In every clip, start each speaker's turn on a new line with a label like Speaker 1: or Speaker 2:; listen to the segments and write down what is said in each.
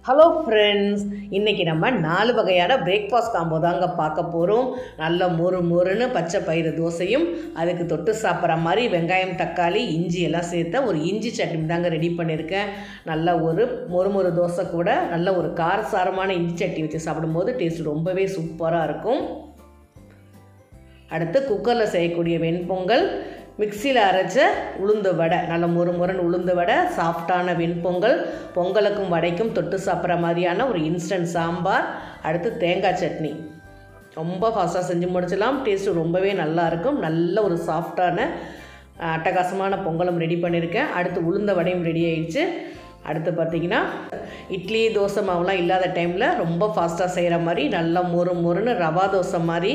Speaker 1: Hello friends, இன்றைக்கி நம்ம 4 வகையான பிரேக்ஃபாஸ்ட் காம்போ தாங்க பார்க்க போகிறோம். நல்ல மொறுன்னு பச்சை பயிறு தோசையும் அதுக்கு தொட்டு சாப்பிட்ற மாதிரி வெங்காயம், தக்காளி, இஞ்சி எல்லாம் சேர்த்த ஒரு இஞ்சி சட்னி தாங்க ரெடி பண்ணியிருக்கேன். நல்ல ஒரு மொறு தோசை கூட நல்ல ஒரு காரசாரமான இஞ்சி சட்னி வச்சு சாப்பிடும்போது டேஸ்ட் ரொம்பவே சூப்பராக இருக்கும். அடுத்து குக்கரில் செய்யக்கூடிய வெண்பொங்கல், மிக்சியில் அரைச்ச உளுந்து வடை, நல்ல மொறுன்னு உளுந்து வடை, சாஃப்டான வெண்பொங்கல், பொங்கலுக்கும் வடைக்கும் தொட்டு சாப்பிட்ற மாதிரியான ஒரு இன்ஸ்டன்ட் சாம்பார், அடுத்து தேங்காய் சட்னி. ரொம்ப ஃபாஸ்ட்டாக செஞ்சு முடிச்சிடலாம். டேஸ்ட்டு ரொம்பவே நல்லாயிருக்கும். நல்ல ஒரு சாஃப்டான அட்டகாசமான பொங்கலும் ரெடி பண்ணியிருக்கேன். அடுத்து உளுந்த வடையும் ரெடி ஆகிடுச்சு. அடுத்து பார்த்திங்கன்னா இட்லி தோசை மாவுலாம் இல்லாத டைமில் ரொம்ப ஃபாஸ்ட்டாக செய்கிற மாதிரி நல்லா மொறுன்னு ரவா தோசை மாதிரி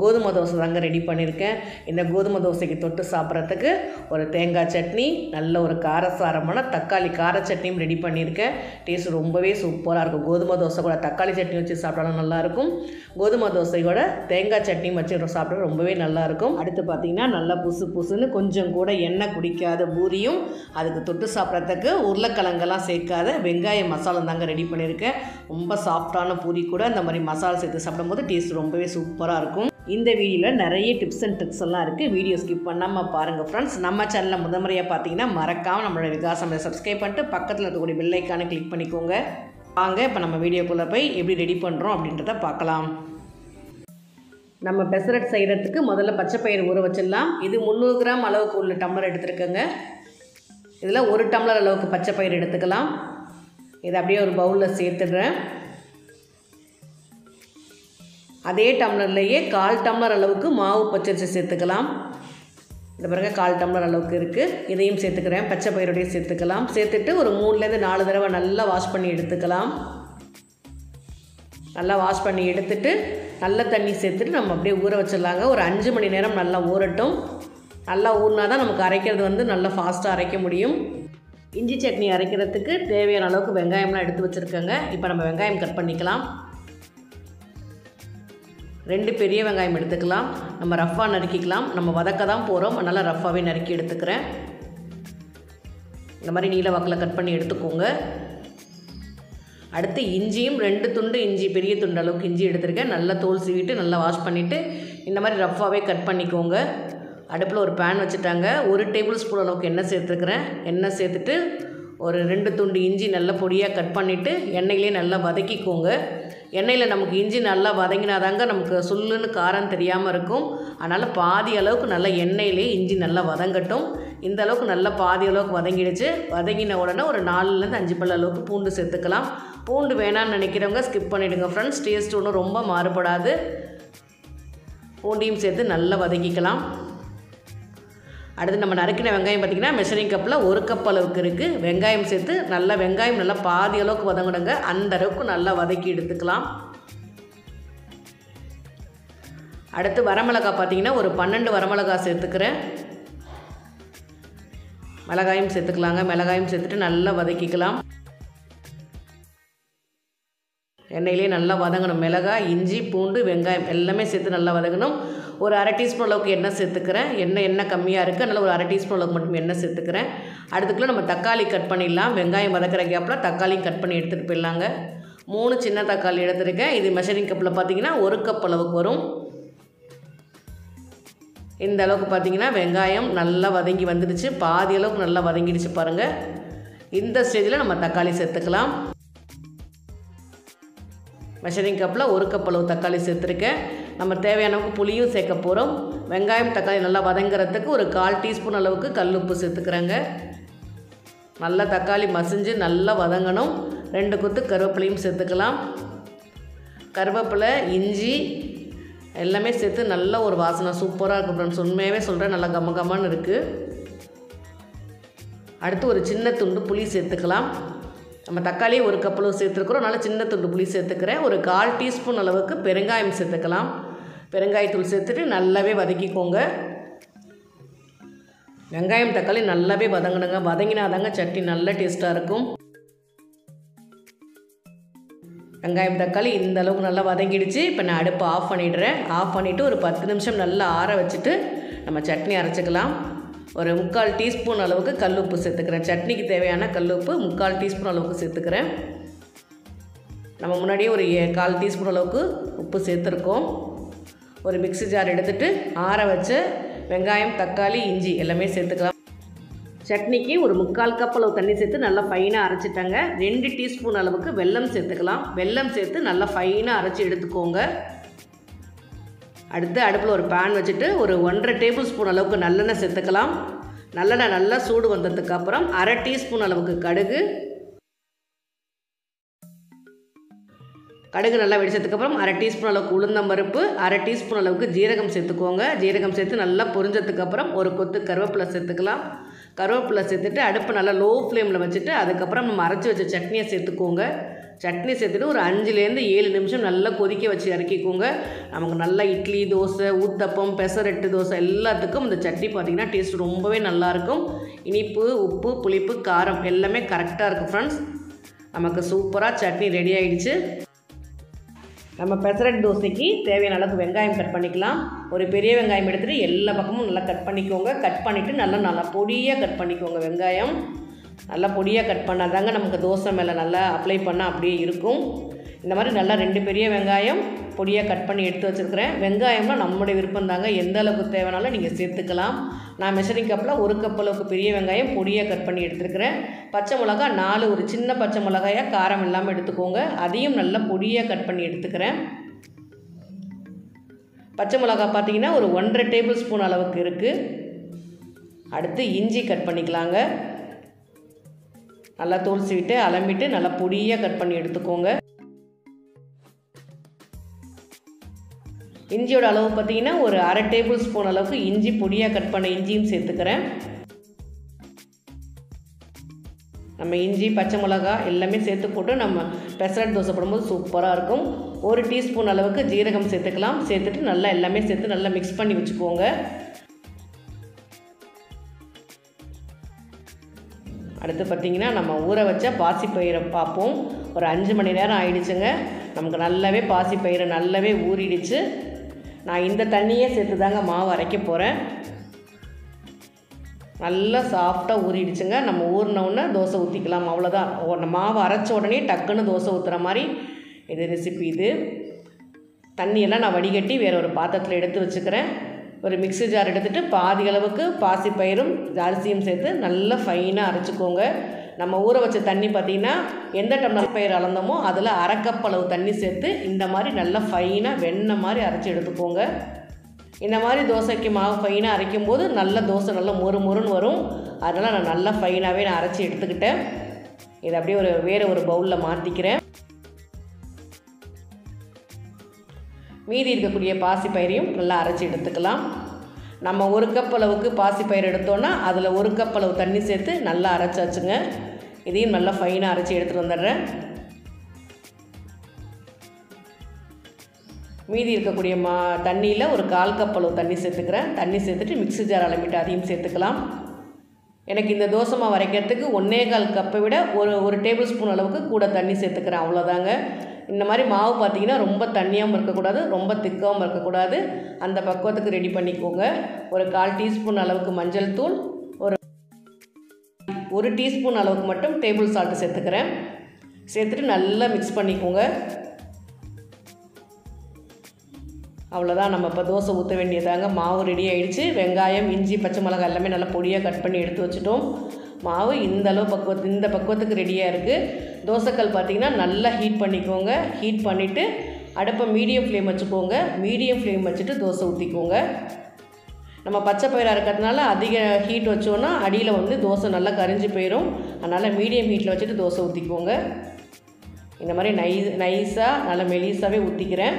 Speaker 1: கோதுமை தோசை தாங்க ரெடி பண்ணியிருக்கேன். இந்த கோதுமை தோசைக்கு தொட்டு சாப்பிட்றதுக்கு ஒரு தேங்காய் சட்னி, நல்ல ஒரு காரசாரமான தக்காளி கார சட்னியும் ரெடி பண்ணியிருக்கேன். டேஸ்ட் ரொம்பவே சூப்பராக இருக்கும். கோதுமை தோசை கூட தக்காளி சட்னி வச்சு சாப்பிட்டாலும் நல்லாயிருக்கும். கோதுமை தோசையோட தேங்காய் சட்னியும் வச்சு சாப்பிட்டா ரொம்பவே நல்லாயிருக்கும். அடுத்து பார்த்திங்கன்னா நல்லா புசுன்னு கொஞ்சம் கூட எண்ணெய் குடிக்காத பூரியும் அதுக்கு தொட்டு சாப்பிட்றதுக்கு உருளைக்கிழங்கெல்லாம் சேர்க்காத வெங்காய மசாலா தாங்க ரெடி பண்ணியிருக்கேன். ரொம்ப சாஃப்டான பூரி கூட இந்த மாதிரி மசாலா சேர்த்து சாப்பிடும்போது டேஸ்ட் ரொம்பவே சூப்பராக இருக்கும். இந்த வீடியோவில் நிறைய டிப்ஸ் அண்ட் ட்ரிக்ஸ் எல்லாம் இருக்குது. வீடியோ ஸ்கிப் பண்ணாமல் பாருங்கள் ஃப்ரெண்ட்ஸ். நம்ம சேனலில் முதன்முறையாக பார்த்தீங்கன்னா மறக்காமல் நம்மளோட விகாசம் சப்ஸ்கிரைப் பண்ணிட்டு பக்கத்தில் இருக்கக்கூடிய பெல் ஐக்கானை கிளிக் பண்ணிக்கோங்க. வாங்க இப்போ நம்ம வீடியோக்குள்ளே போய் எப்படி ரெடி பண்ணுறோம் அப்படின்றத பார்க்கலாம். நம்ம பெசரட் செய்கிறதுக்கு முதல்ல பச்சை பயிறு ஊற வச்சிடலாம். இது 300 கிராம் அளவுக்கு உள்ள டம்ளர் எடுத்துருக்கேங்க. இதில் 1 டம்ளர் அளவுக்கு பச்சை பயிறு எடுத்துக்கலாம். இதை அப்படியே ஒரு பவுலில் சேர்த்துடுறேன். அதே டம்ளர்லேயே 1/4 டம்ளர் அளவுக்கு மாவு பச்சரிசி சேர்த்துக்கலாம். இந்த பிறகு 1/4 டம்ளர் அளவுக்கு இருக்குது. இதையும் சேர்த்துக்கிறேன். பச்சை பயிரோடையும் சேர்த்துக்கலாம். சேர்த்துட்டு ஒரு 3லேருந்து 4 தடவை நல்லா வாஷ் பண்ணி எடுத்துக்கலாம். நல்லா வாஷ் பண்ணி எடுத்துட்டு நல்ல தண்ணி சேர்த்துட்டு நம்ம அப்படியே ஊற வச்சிடலாங்க. ஒரு 5 மணி நேரம் நல்லா ஊறட்டும். நல்லா ஊறினா தான் நமக்கு அரைக்கிறது நல்லா ஃபாஸ்ட்டாக அரைக்க முடியும். இஞ்சி சட்னி அரைக்கிறதுக்கு தேவையான அளவுக்கு வெங்காயம்லாம் எடுத்து வச்சுருக்கேங்க. இப்போ நம்ம வெங்காயம் கட் பண்ணிக்கலாம். 2 பெரிய வெங்காயம் எடுத்துக்கலாம். நம்ம ரஃப்பாக நறுக்கிக்கலாம். நம்ம வதக்க தான் போகிறோம், அதனால் ரஃப்பாகவே நறுக்கி எடுத்துக்கிறேன். இந்த மாதிரி நீல வாக்கில் கட் பண்ணி எடுத்துக்கோங்க. அடுத்து இஞ்சியும் 2 துண்டு இஞ்சி, பெரிய துண்டு அளவுக்கு இஞ்சி எடுத்துருக்கேன். நல்லா தோல் சீவிட்டு நல்லா வாஷ் பண்ணிவிட்டு இந்த மாதிரி ரஃப்பாகவே கட் பண்ணிக்கோங்க. அடுப்பில் ஒரு பேன் வச்சுட்டாங்க. 1 டேபிள் ஸ்பூன் அளவுக்கு எண்ணெய் சேர்த்துக்கிறேன். எண்ணெய் சேர்த்துட்டு ஒரு 2 துண்டு இஞ்சி நல்லா பொடியாக கட் பண்ணிவிட்டு எண்ணெயிலே நல்லா வதக்கிக்கோங்க. எண்ணெயில் நமக்கு இஞ்சி நல்லா வதங்கினாதாங்க நமக்கு சுல்லுன்னு காரம் தெரியாமல் இருக்கும். அதனால் பாதி அளவுக்கு நல்லா எண்ணெயிலே இஞ்சி நல்லா வதங்கட்டும். இந்த அளவுக்கு நல்லா பாதி அளவுக்கு வதங்கிடுச்சு. வதங்கின உடனே ஒரு 4லேருந்து 5 பல் அளவுக்கு பூண்டு சேர்த்துக்கலாம். பூண்டு வேணான்னு நினைக்கிறவங்க ஸ்கிப் பண்ணிவிடுங்க ஃப்ரெண்ட்ஸ். டேஸ்ட் ஒன்றும் ரொம்ப மாறுபடாது. பூண்டையும் சேர்த்து நல்லா வதக்கிக்கலாம். அடுத்து நம்ம நறுக்கின வெங்காயம் பார்த்திங்கன்னா மெஷரிங் கப்பில் 1 கப் அளவுக்கு இருக்குது. வெங்காயம் சேர்த்து நல்லா வெங்காயம் நல்லா பாதி அளவுக்கு வதங்கிடுங்க. அந்த அளவுக்கு நல்லா வதக்கி எடுத்துக்கலாம். அடுத்து வரமிளகா பார்த்திங்கன்னா ஒரு 12 வரமிளகா சேர்த்துக்கிறேன். மிளகாயும் சேர்த்துக்கலாங்க. மிளகாயும் சேர்த்துட்டு நல்லா வதக்கிக்கலாம். எண்ணெயிலே நல்லா வதங்கணும். மிளகாய், இஞ்சி, பூண்டு, வெங்காயம் எல்லாமே சேர்த்து நல்லா வதங்கணும். ஒரு 1/2 டீஸ்பூன் அளவுக்கு எண்ணெய் சேர்த்துக்கிறேன். எண்ணெய் கம்மியாக இருக்குது, அதனால் ஒரு 1/2 டீஸ்பூன் அளவுக்கு மட்டும் எண்ணெய் சேர்த்துக்கிறேன். அடுத்துக்குள்ளே நம்ம தக்காளி கட் பண்ணிடலாம். வெங்காயம் வதக்கிற கேப்பில் தக்காளியும் கட் பண்ணி எடுத்துகிட்டு போயிடலாங்க. 3 சின்ன தக்காளி எடுத்துருக்கேன். இது மெஷரிங் கப்பில் பார்த்திங்கன்னா 1 கப் அளவுக்கு வரும். இந்த அளவுக்கு பார்த்திங்கன்னா வெங்காயம் நல்லா வதங்கி வந்துடுச்சு. பாதி அளவுக்கு நல்லா வதங்கிடுச்சு பாருங்கள். இந்த ஸ்டேஜில் நம்ம தக்காளி சேர்த்துக்கலாம். மெஷரிங் கப்பில் 1 கப் அளவு தக்காளி சேர்த்துருக்கேன். நம்ம தேவையானவுக்கு புளியும் சேர்க்க போகிறோம். வெங்காயம் தக்காளி நல்லா வதங்கிறதுக்கு ஒரு 1/4 டீஸ்பூன் அளவுக்கு கல் உப்பு சேர்த்துக்கிறேங்க. நல்லா தக்காளி மசிஞ்சு நல்லா வதங்கணும். 2 கொத்து கருவேப்பிலையும் சேர்த்துக்கலாம். கருவேப்பிலை, இஞ்சி எல்லாமே சேர்த்து நல்ல ஒரு வாசனை சூப்பராக இருக்கும் ஃப்ரெண்ட்ஸ். உண்மையாகவே சொல்கிறேன், நல்லா கம்மன்னு இருக்குது. அடுத்து ஒரு சின்ன துண்டு புளி சேர்த்துக்கலாம். நம்ம தக்காளி 1 கப் அளவு சேர்த்துருக்குறோம். அதனால் சின்ன துண்டு புளி சேர்த்துக்கிறேன். ஒரு 1/4 டீஸ்பூன் அளவுக்கு பெருங்காயம் சேர்த்துக்கலாம். பெருங்காயத்தூள் சேர்த்துட்டு நல்லாவே வதக்கிக்கோங்க. வெங்காயம் தக்காளி நல்லாவே வதங்கணுங்க. வதங்கினாதாங்க சட்னி நல்ல டேஸ்ட்டாக இருக்கும். வெங்காயம் தக்காளி இந்த அளவுக்கு நல்லா வதங்கிடுச்சு. இப்போ நான் அடுப்பை ஆஃப் பண்ணிடுறேன். ஆஃப் பண்ணிவிட்டு ஒரு 10 நிமிஷம் நல்லா ஆற வச்சுட்டு நம்ம சட்னி அரைச்சிக்கலாம். ஒரு 3/4 டீஸ்பூன் அளவுக்கு கல் உப்பு சேர்த்துக்கிறேன். சட்னிக்கு தேவையான கல் உப்பு 3/4 டீஸ்பூன் அளவுக்கு சேர்த்துக்கிறேன். நம்ம முன்னாடியே ஒரு 1/4 டீஸ்பூன் அளவுக்கு உப்பு சேர்த்துருக்கோம். ஒரு மிக்ஸி ஜார் எடுத்துகிட்டு ஆற வச்ச வெங்காயம், தக்காளி, இஞ்சி எல்லாமே சேர்த்துக்கலாம். சட்னிக்கு ஒரு 3/4 கப் அளவு தண்ணி சேர்த்து நல்லா ஃபைனாக அரைச்சிட்டாங்க. 2 டீஸ்பூன் அளவுக்கு வெல்லம் சேர்த்துக்கலாம். வெல்லம் சேர்த்து நல்லா ஃபைனாக அரைச்சி எடுத்துக்கோங்க. அடுத்து அடுப்பில் ஒரு பேன் வச்சுட்டு ஒரு 1.5 டேபிள் ஸ்பூன் அளவுக்கு நல்லெண்ணெய் சேர்த்துக்கலாம். நல்லெண்ணெய் நல்லா சூடு வந்ததுக்கப்புறம் 1/2 டீஸ்பூன் அளவுக்கு கடுகு நல்லா வெடிச்சதுக்கப்புறம் 1/2 டீஸ்பூன் அளவுக்கு உளுந்தம்பருப்பு, 1/2 டீஸ்பூன் அளவுக்கு ஜீரகம் சேர்த்துக்கோங்க. ஜீரகம் சேர்த்து நல்லா பொரிஞ்சதுக்கப்புறம் ஒரு கொத்து கருவேப்பிலை சேர்த்துக்கலாம். கருவேப்பிலை சேர்த்துட்டு அடுப்பு நல்லா லோ ஃப்ளேமில் வச்சுட்டு அதுக்கப்புறம் நம்ம அரைச்சி வச்ச சட்னியை சேர்த்துக்கோங்க. சட்னி சேர்த்துட்டு ஒரு 5லேருந்து 7 நிமிஷம் நல்லா கொதிக்க வச்சு இறக்கிக்கோங்க. நமக்கு நல்லா இட்லி, தோசை, ஊத்தப்பம், பெசரட்டு தோசை எல்லாத்துக்கும் இந்த சட்னி பார்த்திங்கன்னா டேஸ்ட் ரொம்பவே நல்லாயிருக்கும். இனிப்பு, உப்பு, புளிப்பு, காரம் எல்லாமே கரெக்டாக இருக்குது ஃப்ரெண்ட்ஸ். நமக்கு சூப்பராக சட்னி ரெடி ஆகிடுச்சு. நம்ம பெசரட் தோசைக்கு தேவையான அளவுக்கு வெங்காயம் கட் பண்ணிக்கலாம். ஒரு பெரிய வெங்காயம் எடுத்துகிட்டு எல்லா பக்கமும் நல்லா கட் பண்ணிக்கோங்க. கட் பண்ணிவிட்டு நல்லா பொடியாக கட் பண்ணிக்கோங்க. வெங்காயம் நல்லா பொடியாக கட் பண்ணாதாங்க நமக்கு தோசை மேலே நல்லா அப்ளை பண்ணால் அப்படியே இருக்கும். இந்த மாதிரி நல்லா 2 பெரிய வெங்காயம் பொடியாக கட் பண்ணி எடுத்து வச்சுருக்கிறேன். வெங்காயம்லாம் நம்மளுடைய விருப்பம் தாங்க, எந்த அளவுக்கு தேவைனாலும் நீங்கள் சேர்த்துக்கலாம். நான் மெஷரிங் கப்பில் 1 கப் அளவுக்கு பெரிய வெங்காயம் பொடியாக கட் பண்ணி எடுத்துருக்கிறேன். பச்சை மிளகா 4, ஒரு சின்ன பச்சை மிளகாயாக காரம் இல்லாமல் எடுத்துக்கோங்க. அதையும் நல்லா பொடியாக கட் பண்ணி எடுத்துக்கிறேன். பச்சை மிளகா பார்த்திங்கன்னா ஒரு 1.5 டேபிள் ஸ்பூன் அளவுக்கு இருக்குது. அடுத்து இஞ்சி கட் பண்ணிக்கலாங்க. நல்லா தோல் சீவிட்டு அலம்பிட்டு நல்லா பொடியாக கட் பண்ணி எடுத்துக்கோங்க. இஞ்சியோட அளவு பார்த்திங்கன்னா ஒரு 1/2 டேபிள் ஸ்பூன் அளவுக்கு இஞ்சி பொடியாக கட் பண்ண இஞ்சியும் சேர்த்துக்கிறேன். நம்ம இஞ்சி, பச்சை மிளகா எல்லாமே சேர்த்து போட்டு நம்ம பெசரட் தோசை போடும்போது சூப்பராக இருக்கும். 1 டீஸ்பூன் அளவுக்கு ஜீரகம் சேர்த்துக்கலாம். சேர்த்துட்டு நல்லா எல்லாமே சேர்த்து நல்லா மிக்ஸ் பண்ணி வச்சுக்கோங்க. அடுத்து பார்த்திங்கன்னா நம்ம ஊற வச்ச பாசிப்பயிரை பார்ப்போம். ஒரு 5 மணி நேரம் ஆயிடுச்சுங்க. நமக்கு நல்லாவே பாசிப்பயிறு நல்லாவே ஊறிடுச்சு. நான் இந்த தண்ணியே சேர்த்து தாங்க மாவு அரைக்க போகிறேன். நல்லா சாஃப்டாக ஊறிடுச்சுங்க. நம்ம ஊறினவுடனே தோசை ஊற்றிக்கலாம், அவ்வளோதான். மாவு அரைச்ச உடனே டக்குன்னு தோசை ஊற்றுற மாதிரி இது ரெசிபி. இது தண்ணியெல்லாம் நான் வடிகட்டி வேறு ஒரு பாத்திரத்தில் எடுத்து வச்சுக்கிறேன். ஒரு மிக்ஸி ஜார் எடுத்துகிட்டு பாதி அளவுக்கு பாசிப்பயிரும் அரிசியும் சேர்த்து நல்லா ஃபைனாக அரைச்சிக்கோங்க. நம்ம ஊற வச்ச தண்ணி பார்த்திங்கன்னா எந்த டம்ளர் பயிர் அளந்தோமோ அதில் 1/2 கப் அளவு தண்ணி சேர்த்து இந்த மாதிரி நல்லா ஃபைனாக வெண்ணெய் மாதிரி அரைச்சி எடுத்துக்கோங்க. இந்த மாதிரி தோசைக்கு மாவு ஃபைனாக அரைக்கும் போது நல்ல தோசை நல்லா மொறுன்னு வரும். அதனால் நான் நல்லா ஃபைனாகவே நான் அரைச்சி எடுத்துக்கிட்டேன். இதை அப்படியே வேறு ஒரு பவுலில் மாற்றிக்கிறேன். மீதி இருக்கக்கூடிய பாசிப்பயிரையும் நல்லா அரைச்சி எடுத்துக்கலாம். நம்ம 1 கப் அளவுக்கு பாசிப்பயிறு எடுத்தோன்னா அதில் 1 கப் அளவு தண்ணி சேர்த்து நல்லா அரைச்சாச்சுங்க. இதையும் நல்லா ஃபைனாக அரைச்சி எடுத்துகிட்டு வந்துடுறேன். மீதி இருக்கக்கூடிய தண்ணியில் ஒரு 1/4 கப் அளவு தண்ணி சேர்த்துக்கிறேன். தண்ணி சேர்த்துட்டு மிக்ஸி ஜார் அலம்பிட்டு அதையும் சேர்த்துக்கலாம். எனக்கு இந்த தோசை மாவு அரைக்கிறதுக்கு 1/4 கப்பை விட ஒரு டேபிள் ஸ்பூன் அளவுக்கு கூட தண்ணி சேர்த்துக்கிறேன், அவ்வளோதாங்க. இந்த மாதிரி மாவு பார்த்திங்கன்னா ரொம்ப தண்ணியாகவும் இருக்கக்கூடாது, ரொம்ப திக்காகவும் இருக்கக்கூடாது. அந்த பக்குவத்துக்கு ரெடி பண்ணிக்கோங்க. ஒரு 1/4 டீஸ்பூன் அளவுக்கு மஞ்சள் தூள், ஒரு டீஸ்பூன் அளவுக்கு மட்டும் டேபிள் சால்ட்டு சேர்த்துக்கிறேன். சேர்த்துட்டு நல்லா மிக்ஸ் பண்ணிக்கோங்க. அவ்வளோதான், நம்ம இப்போ தோசை ஊற்ற வேண்டியதாங்க. மாவு ரெடி ஆகிடுச்சு. வெங்காயம், இஞ்சி, பச்சை மிளகாய் எல்லாமே நல்லா பொடியாக கட் பண்ணி எடுத்து வச்சுட்டோம். மாவு இந்த பக்குவத்துக்கு ரெடியாக இருக்குது. தோசைக்கல் பார்த்திங்கன்னா நல்லா ஹீட் பண்ணிக்கோங்க. ஹீட் பண்ணிவிட்டு அடுப்பை மீடியம் ஃப்ளேம் வச்சுக்கோங்க. மீடியம் ஃப்ளேம் வச்சுட்டு தோசை ஊற்றிக்கோங்க. நம்ம பச்சை பயிராக இருக்கிறதுனால அதிக ஹீட் வச்சோன்னா அடியில் தோசை நல்லா கரிஞ்சு போயிடும். அதனால் மீடியம் ஹீட்டில் வச்சுட்டு தோசை ஊற்றிக்கோங்க. இந்த மாதிரி நைஸாக நல்லா மெலிசாகவே ஊற்றிக்கிறேன்.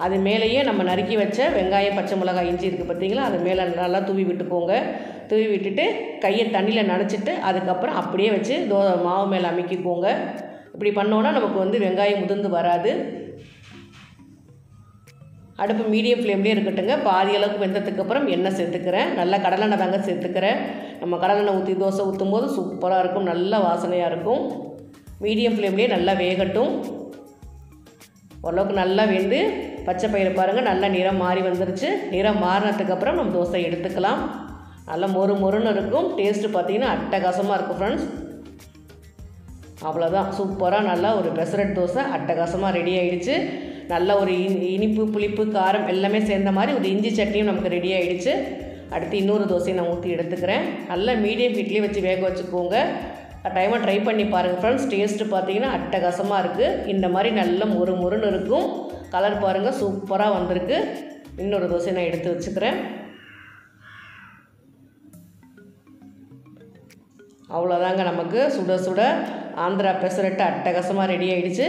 Speaker 1: அது மேலேயே நம்ம நறுக்கி வச்ச வெங்காயம், பச்சை மிளகாய், இஞ்சி இருக்குது பார்த்திங்களா, அது மேலே நல்லா தூவி விட்டுக்கோங்க. தூவி விட்டுட்டு கையை தண்ணியில் நனைச்சிட்டு அதுக்கப்புறம் அப்படியே வச்சு மாவு மேலே அமுக்கிக்கோங்க. இப்படி பண்ணோன்னா நமக்கு வெங்காயம் உதிர்ந்து வராது. அடுப்பு மீடியம் ஃப்ளேம்லேயே இருக்கட்டுங்க. பாதி அளவுக்கு வெந்ததுக்கப்புறம் எண்ணெய் சேர்த்துக்கிறேன். நல்லா கடலெண்ணெய் தாங்க சேர்த்துக்கிறேன். நம்ம கடலெண்ணெய் ஊற்றி தோசை ஊற்றும் போது சூப்பராக இருக்கும், நல்ல வாசனையாக இருக்கும். மீடியம் ஃப்ளேம்லேயே நல்லா வேகட்டும். ஓரளவுக்கு நல்லா வெந்து பச்சை பயிறு பாருங்கள் நல்லா நிறம் மாறி வந்துருச்சு. நிறம் மாறினதுக்கப்புறம் நம்ம தோசை எடுத்துக்கலாம். நல்லா மொறுன்னு இருக்கும். டேஸ்ட்டு பார்த்திங்கன்னா அட்டகாசமாக இருக்கும் ஃப்ரெண்ட்ஸ். அவ்வளோதான், சூப்பராக நல்லா ஒரு பெசரட் தோசை அட்டகாசமாக ரெடி ஆகிடுச்சு. நல்ல ஒரு இனிப்பு புளிப்பு காரம் எல்லாமே சேர்ந்த மாதிரி ஒரு இஞ்சி சட்னியும் நமக்கு ரெடி ஆகிடுச்சு. அடுத்து இன்னொரு தோசையை நான் ஊற்றி எடுத்துக்கிறேன். நல்லா மீடியம் ஹீட்லேயே வச்சு வேக வச்சுக்கோங்க. டைமாக ட்ரை பண்ணி பாருங்கள் ஃப்ரெண்ட்ஸ். டேஸ்ட்டு பார்த்தீங்கன்னா அட்டகாசமாக இருக்குது. இந்த மாதிரி நல்ல மொறுன்னு இருக்கும். கலர் பாருங்கள், சூப்பராக வந்திருக்கு. இன்னொரு தோசையை நான் எடுத்து வச்சுக்கிறேன். அவ்வளோதாங்க, நமக்கு சுட சுட ஆந்திரா பெசரட்டு அட்டகாசமாக ரெடி ஆகிடுச்சு.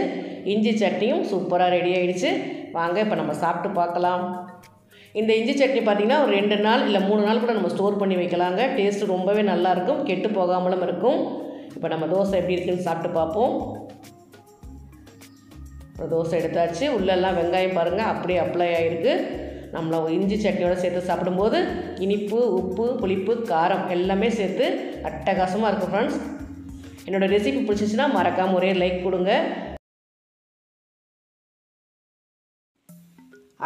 Speaker 1: இஞ்சி சட்னியும் சூப்பராக ரெடி ஆகிடுச்சு. வாங்க இப்போ நம்ம சாப்பிட்டு பார்க்கலாம். இந்த இஞ்சி சட்னி பார்த்திங்கன்னா ஒரு 2 நாள் இல்லை 3 நாள் கூட நம்ம ஸ்டோர் பண்ணி வைக்கலாங்க. டேஸ்ட்டு ரொம்பவே நல்லாயிருக்கும், கெட்டு போகாமலும் இருக்கும். இப்போ நம்ம தோசை எப்படி இருக்குன்னு சாப்பிட்டு பார்ப்போம். ஒரு தோசை எடுத்தாச்சு. உள்ளெல்லாம் வெங்காயம் பாருங்கள் அப்படியே அப்ளை ஆகிருக்கு. நம்மளை இஞ்சி சட்னியோடு சேர்த்து சாப்பிடும்போது இனிப்பு உப்பு புளிப்பு காரம் எல்லாமே சேர்த்து அட்டகாசமாக இருக்கும் ஃப்ரெண்ட்ஸ். என்னோடய ரெசிபி பிடிச்சிச்சின்னா மறக்காமல் ஒரே லைக் கொடுங்க.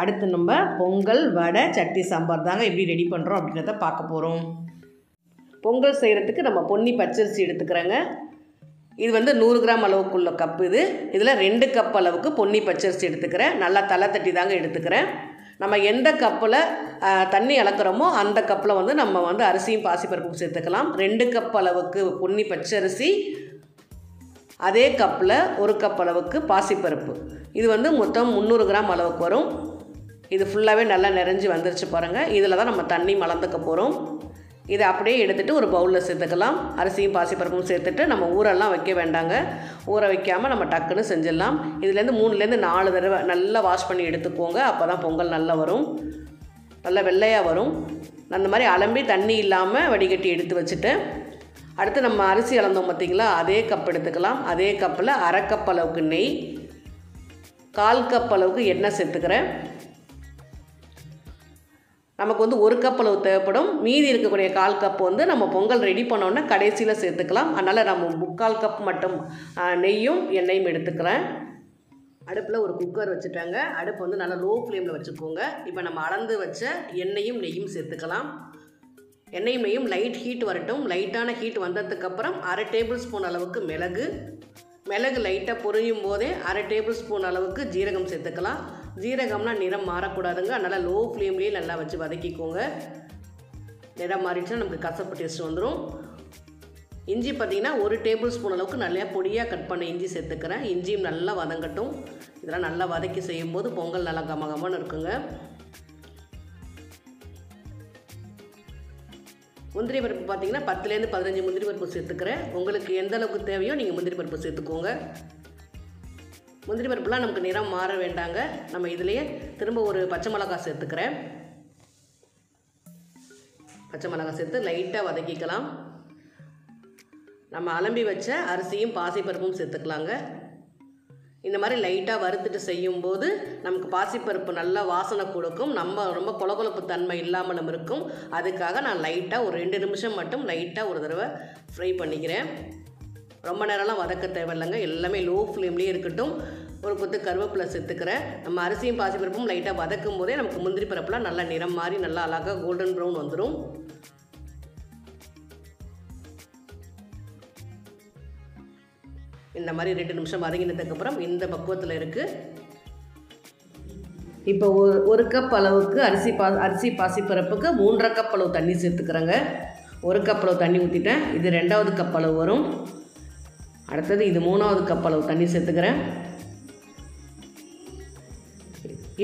Speaker 1: அடுத்து நம்ம பொங்கல் வடை சட்னி சாம்பார் தாங்க எப்படி ரெடி பண்ணுறோம் அப்படின்றத பார்க்க போகிறோம். பொங்கல் செய்கிறதுக்கு நம்ம பொன்னி பச்சரிசி எடுத்துக்கிறேங்க. இது 100 கிராம் அளவுக்குள்ள கப்பு. இதில் 2 கப் அளவுக்கு பொன்னி பச்சரிசி எடுத்துக்கிறேன். நல்லா தலை தட்டி தாங்க எடுத்துக்கிறேன். நம்ம எந்த கப்பில் தண்ணி அளக்குறோமோ அந்த கப்பில் நம்ம அரிசியும் பாசிப்பருப்பும் சேர்த்துக்கலாம். 2 கப் அளவுக்கு பொன்னி பச்சரிசி, அதே கப்பில் 1 கப் அளவுக்கு பாசிப்பருப்பு. இது மொத்தம் 300 கிராம் அளவுக்கு வரும். இது ஃபுல்லாகவே நல்லா நிறைஞ்சி வந்துருச்சு பாருங்கள். இதில் தான் நம்ம தண்ணி மலர்ந்துக்க போகிறோம். இதை அப்படியே எடுத்துகிட்டு ஒரு பவுலில் சேர்த்துக்கலாம். அரிசியும் பாசிப்பருப்பும் சேர்த்துட்டு நம்ம ஊரெல்லாம் வைக்க வேண்டாங்க. ஊற வைக்காமல் நம்ம டக்குன்னு செஞ்சிடலாம். இதுலேருந்து 3-4 தடவை நல்லா வாஷ் பண்ணி எடுத்துக்கோங்க. அப்போ தான் பொங்கல் நல்லா வரும், நல்லா வெள்ளையாக வரும். அந்த மாதிரி அலம்பி தண்ணி இல்லாமல் வடிகட்டி எடுத்து வச்சுட்டு அடுத்து நம்ம அரிசி அளந்தோம் பார்த்திங்களா, அதே கப் எடுத்துக்கலாம். அதே கப்பில் 1/2 கப் அளவுக்கு நெய், 1/4 கப் அளவுக்கு எண்ணெய் சேர்த்துக்கிறேன். நமக்கு 1 கப் அளவு தேவைப்படும். மீதி இருக்கக்கூடிய 1/4 கப் நம்ம பொங்கல் ரெடி பண்ணோன்னா கடைசியில் சேர்த்துக்கலாம். அதனால் நம்ம 3/4 கப் மட்டும் நெய்யும் எண்ணெயும் எடுத்துக்கிறேன். அடுப்பில் ஒரு குக்கர் வச்சுட்டாங்க. அடுப்பு நல்லா லோ ஃப்ளேமில் வச்சுக்கோங்க. இப்போ நம்ம அளந்து வச்ச எண்ணெயும் நெய்யும் சேர்த்துக்கலாம். எண்ணெயும் நெய்யும் லைட் ஹீட் வரட்டும். லைட்டான ஹீட் வந்ததுக்கப்புறம் 1/2 டேபிள் ஸ்பூன் அளவுக்கு மிளகு லைட்டாக பொரியும் போதே 1/2 டேபிள் ஸ்பூன் அளவுக்கு ஜீரகம் சேர்த்துக்கலாம். ஜீரகம்னா நிறம் மாறக்கூடாதுங்க. அதனால் லோ ஃப்ளேம்லேயே நல்லா வச்சு வதக்கிக்கோங்க. நிறம் மாறிடுச்சுன்னா நமக்கு கசப்பு டேஸ்ட் வந்துடும். இஞ்சி பார்த்திங்கன்னா 1 டேபிள் ஸ்பூன் அளவுக்கு நல்லா பொடியாக கட் பண்ண இஞ்சி சேர்த்துக்கிறேன். இஞ்சியும் நல்லா வதங்கட்டும். இதெல்லாம் நல்லா வதக்கி செய்யும்போது பொங்கல் நல்லா கமகமன்னு இருக்குங்க. முந்திரி பருப்பு பார்த்திங்கன்னா 10லேருந்து 15 முந்திரி பருப்பு சேர்த்துக்கிறேன். உங்களுக்கு எந்த அளவுக்கு தேவையோ நீங்கள் முந்திரி பருப்பு சேர்த்துக்கோங்க. முந்திரி பருப்புலாம் நமக்கு நிறம் மாற வேண்டாங்க. நம்ம இதிலேயே திரும்ப ஒரு பச்சை மிளகாய் சேர்த்துக்கிறேன். பச்சை மிளகாய் சேர்த்து லைட்டாக வதக்கிக்கலாம். நம்ம அலம்பி வச்ச அரிசியும் பாசிப்பருப்பும் சேர்த்துக்கலாங்க. இந்த மாதிரி லைட்டாக வறுத்துட்டு செய்யும்போது நமக்கு பாசிப்பருப்பு நல்லா வாசனை கொடுக்கும். நம்ம ரொம்ப கொலகொலப்பு தன்மை இல்லாமல் இருக்கும். அதுக்காக நான் லைட்டாக ஒரு 2 நிமிஷம் மட்டும் லைட்டாக ஒரு தடவை ஃப்ரை பண்ணிக்கிறேன். ரொம்ப நேரம்லாம் வதக்க தேவையில்லைங்க. எல்லாமே லோ ஃப்ளேம்லேயே இருக்கட்டும். ஒரு கொத்து கருவேப்பிலை சேர்த்துக்கிறேன். நம்ம அரிசியும் பாசிப்பருப்பும் லைட்டாக வதக்கும் போதே நமக்கு முந்திரி பருப்புலாம் நல்லா நிறம் மாறி நல்லா அழகாக கோல்டன் ப்ரௌன் வந்துடும். இந்த மாதிரி 2 நிமிஷம் வதங்கினதுக்கப்புறம் இந்த பக்குவத்தில் இருக்குது. இப்போ 1 கப் அளவுக்கு அரிசி பாசிப்பருப்புக்கு 3.5 கப் அளவு தண்ணி சேர்த்துக்கிறேங்க. 1 கப் அளவு தண்ணி ஊற்றிட்டேன். இது 2வது கப் அளவு வரும். அடுத்தது இது 3வது கப் அளவு தண்ணி சேர்த்துக்கிறேன்.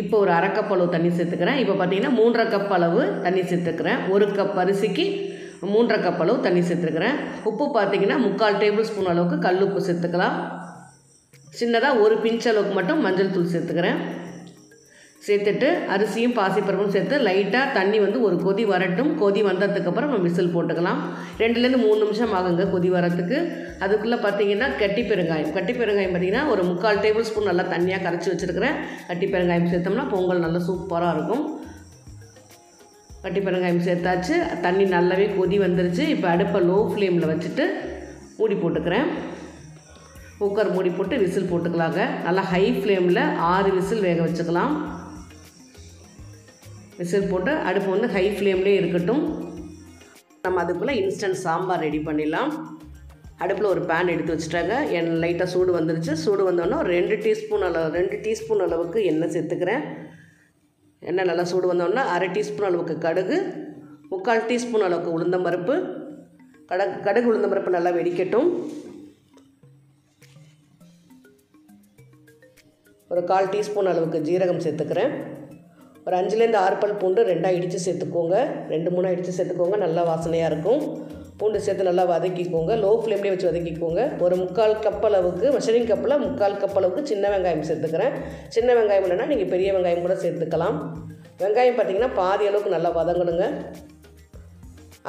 Speaker 1: இப்போ ஒரு 1/2 கப் அளவு தண்ணி சேர்த்துக்கிறேன். இப்போ பார்த்தீங்கன்னா 3.5 கப் அளவு தண்ணி சேர்த்துக்கிறேன். 1 கப் அரிசிக்கு 3.5 கப் அளவு தண்ணி சேர்த்துக்கிறேன். உப்பு பார்த்திங்கன்னா 3/4 டேபிள் ஸ்பூன் அளவுக்கு கல் உப்பு சேர்த்துக்கலாம். சின்னதாக ஒரு பிஞ்ச் அளவுக்கு மட்டும் மஞ்சள் தூள் சேர்த்துக்கிறேன். சேர்த்துட்டு அரிசியும் பாசிப்பருப்பும் சேர்த்து லைட்டாக தண்ணி ஒரு கொதி வரட்டும். கொதி வந்ததுக்கப்புறம் நம்ம விசில் போட்டுக்கலாம். 2லேருந்து 3 நிமிஷம் ஆகுங்க கொதி வரத்துக்கு. அதுக்குள்ளே பார்த்திங்கன்னா கட்டி பெருங்காயம் பார்த்திங்கன்னா ஒரு 3/4 டேபிள் ஸ்பூன் நல்லா தண்ணியாக கரைச்சி வச்சுருக்கிறேன். கட்டி பெருங்காயம் சேர்த்தோம்னா பொங்கல் நல்லா சூப்பராக இருக்கும். கட்டி பெருங்காயம் சேர்த்தாச்சு. தண்ணி நல்லாவே கொதி வந்துருச்சு. இப்போ அடுப்பை லோ ஃப்ளேமில் வச்சுட்டு மூடி போட்டுக்கிறேன். குக்கர் மூடி போட்டு விசில் போட்டுக்கலாங்க. நல்லா ஹை ஃப்ளேமில் 6 விசில் வேக வச்சுக்கலாம். விசில் போட்டு அடுப்பு ஹை ஃப்ளேம்லேயே இருக்கட்டும். நம்ம அதுக்குள்ளே இன்ஸ்டன்ட் சாம்பார் ரெடி பண்ணிடலாம். அடுப்பில் ஒரு பேன் எடுத்து வச்சுட்டாங்க. எண்ணெய் லைட்டாக சூடு வந்துருச்சு. சூடு வந்தோன்னா ஒரு 2 டீஸ்பூன் அளவுக்கு எண்ணெய் சேர்த்துக்கிறேன். எண்ணெய் நல்லா சூடு வந்தோன்னா 1/2 டீஸ்பூன் அளவுக்கு கடுகு, 3/4 டீஸ்பூன் அளவுக்கு உளுந்தம்பருப்பு. கடுகு உளுந்தம்பருப்பு நல்லா வெடிக்கட்டும். ஒரு 1/4 டீஸ்பூன் அளவுக்கு ஜீரகம் சேர்த்துக்கிறேன். ஒரு 5லேருந்து 6 பல் பூண்டு 2ஆக இடித்து சேர்த்துக்கோங்க. 2-3 இடித்து சேர்த்துக்கோங்க, நல்லா வாசனையாக இருக்கும். பூண்டு சேர்த்து நல்லா வதக்கிக்கோங்க. லோ ஃப்ளேம்லேயே வச்சு வதக்கிக்கோங்க. ஒரு 3/4 கப் அளவுக்கு மெஷரிங் கப்பில் 3/4 கப் அளவுக்கு சின்ன வெங்காயம் சேர்த்துக்கிறேன். சின்ன வெங்காயம் இல்லைன்னா நீங்கள் பெரிய வெங்காயம் கூட சேர்த்துக்கலாம். வெங்காயம் பார்த்திங்கன்னா பாதி அளவுக்கு நல்லா வதங்கணுங்க.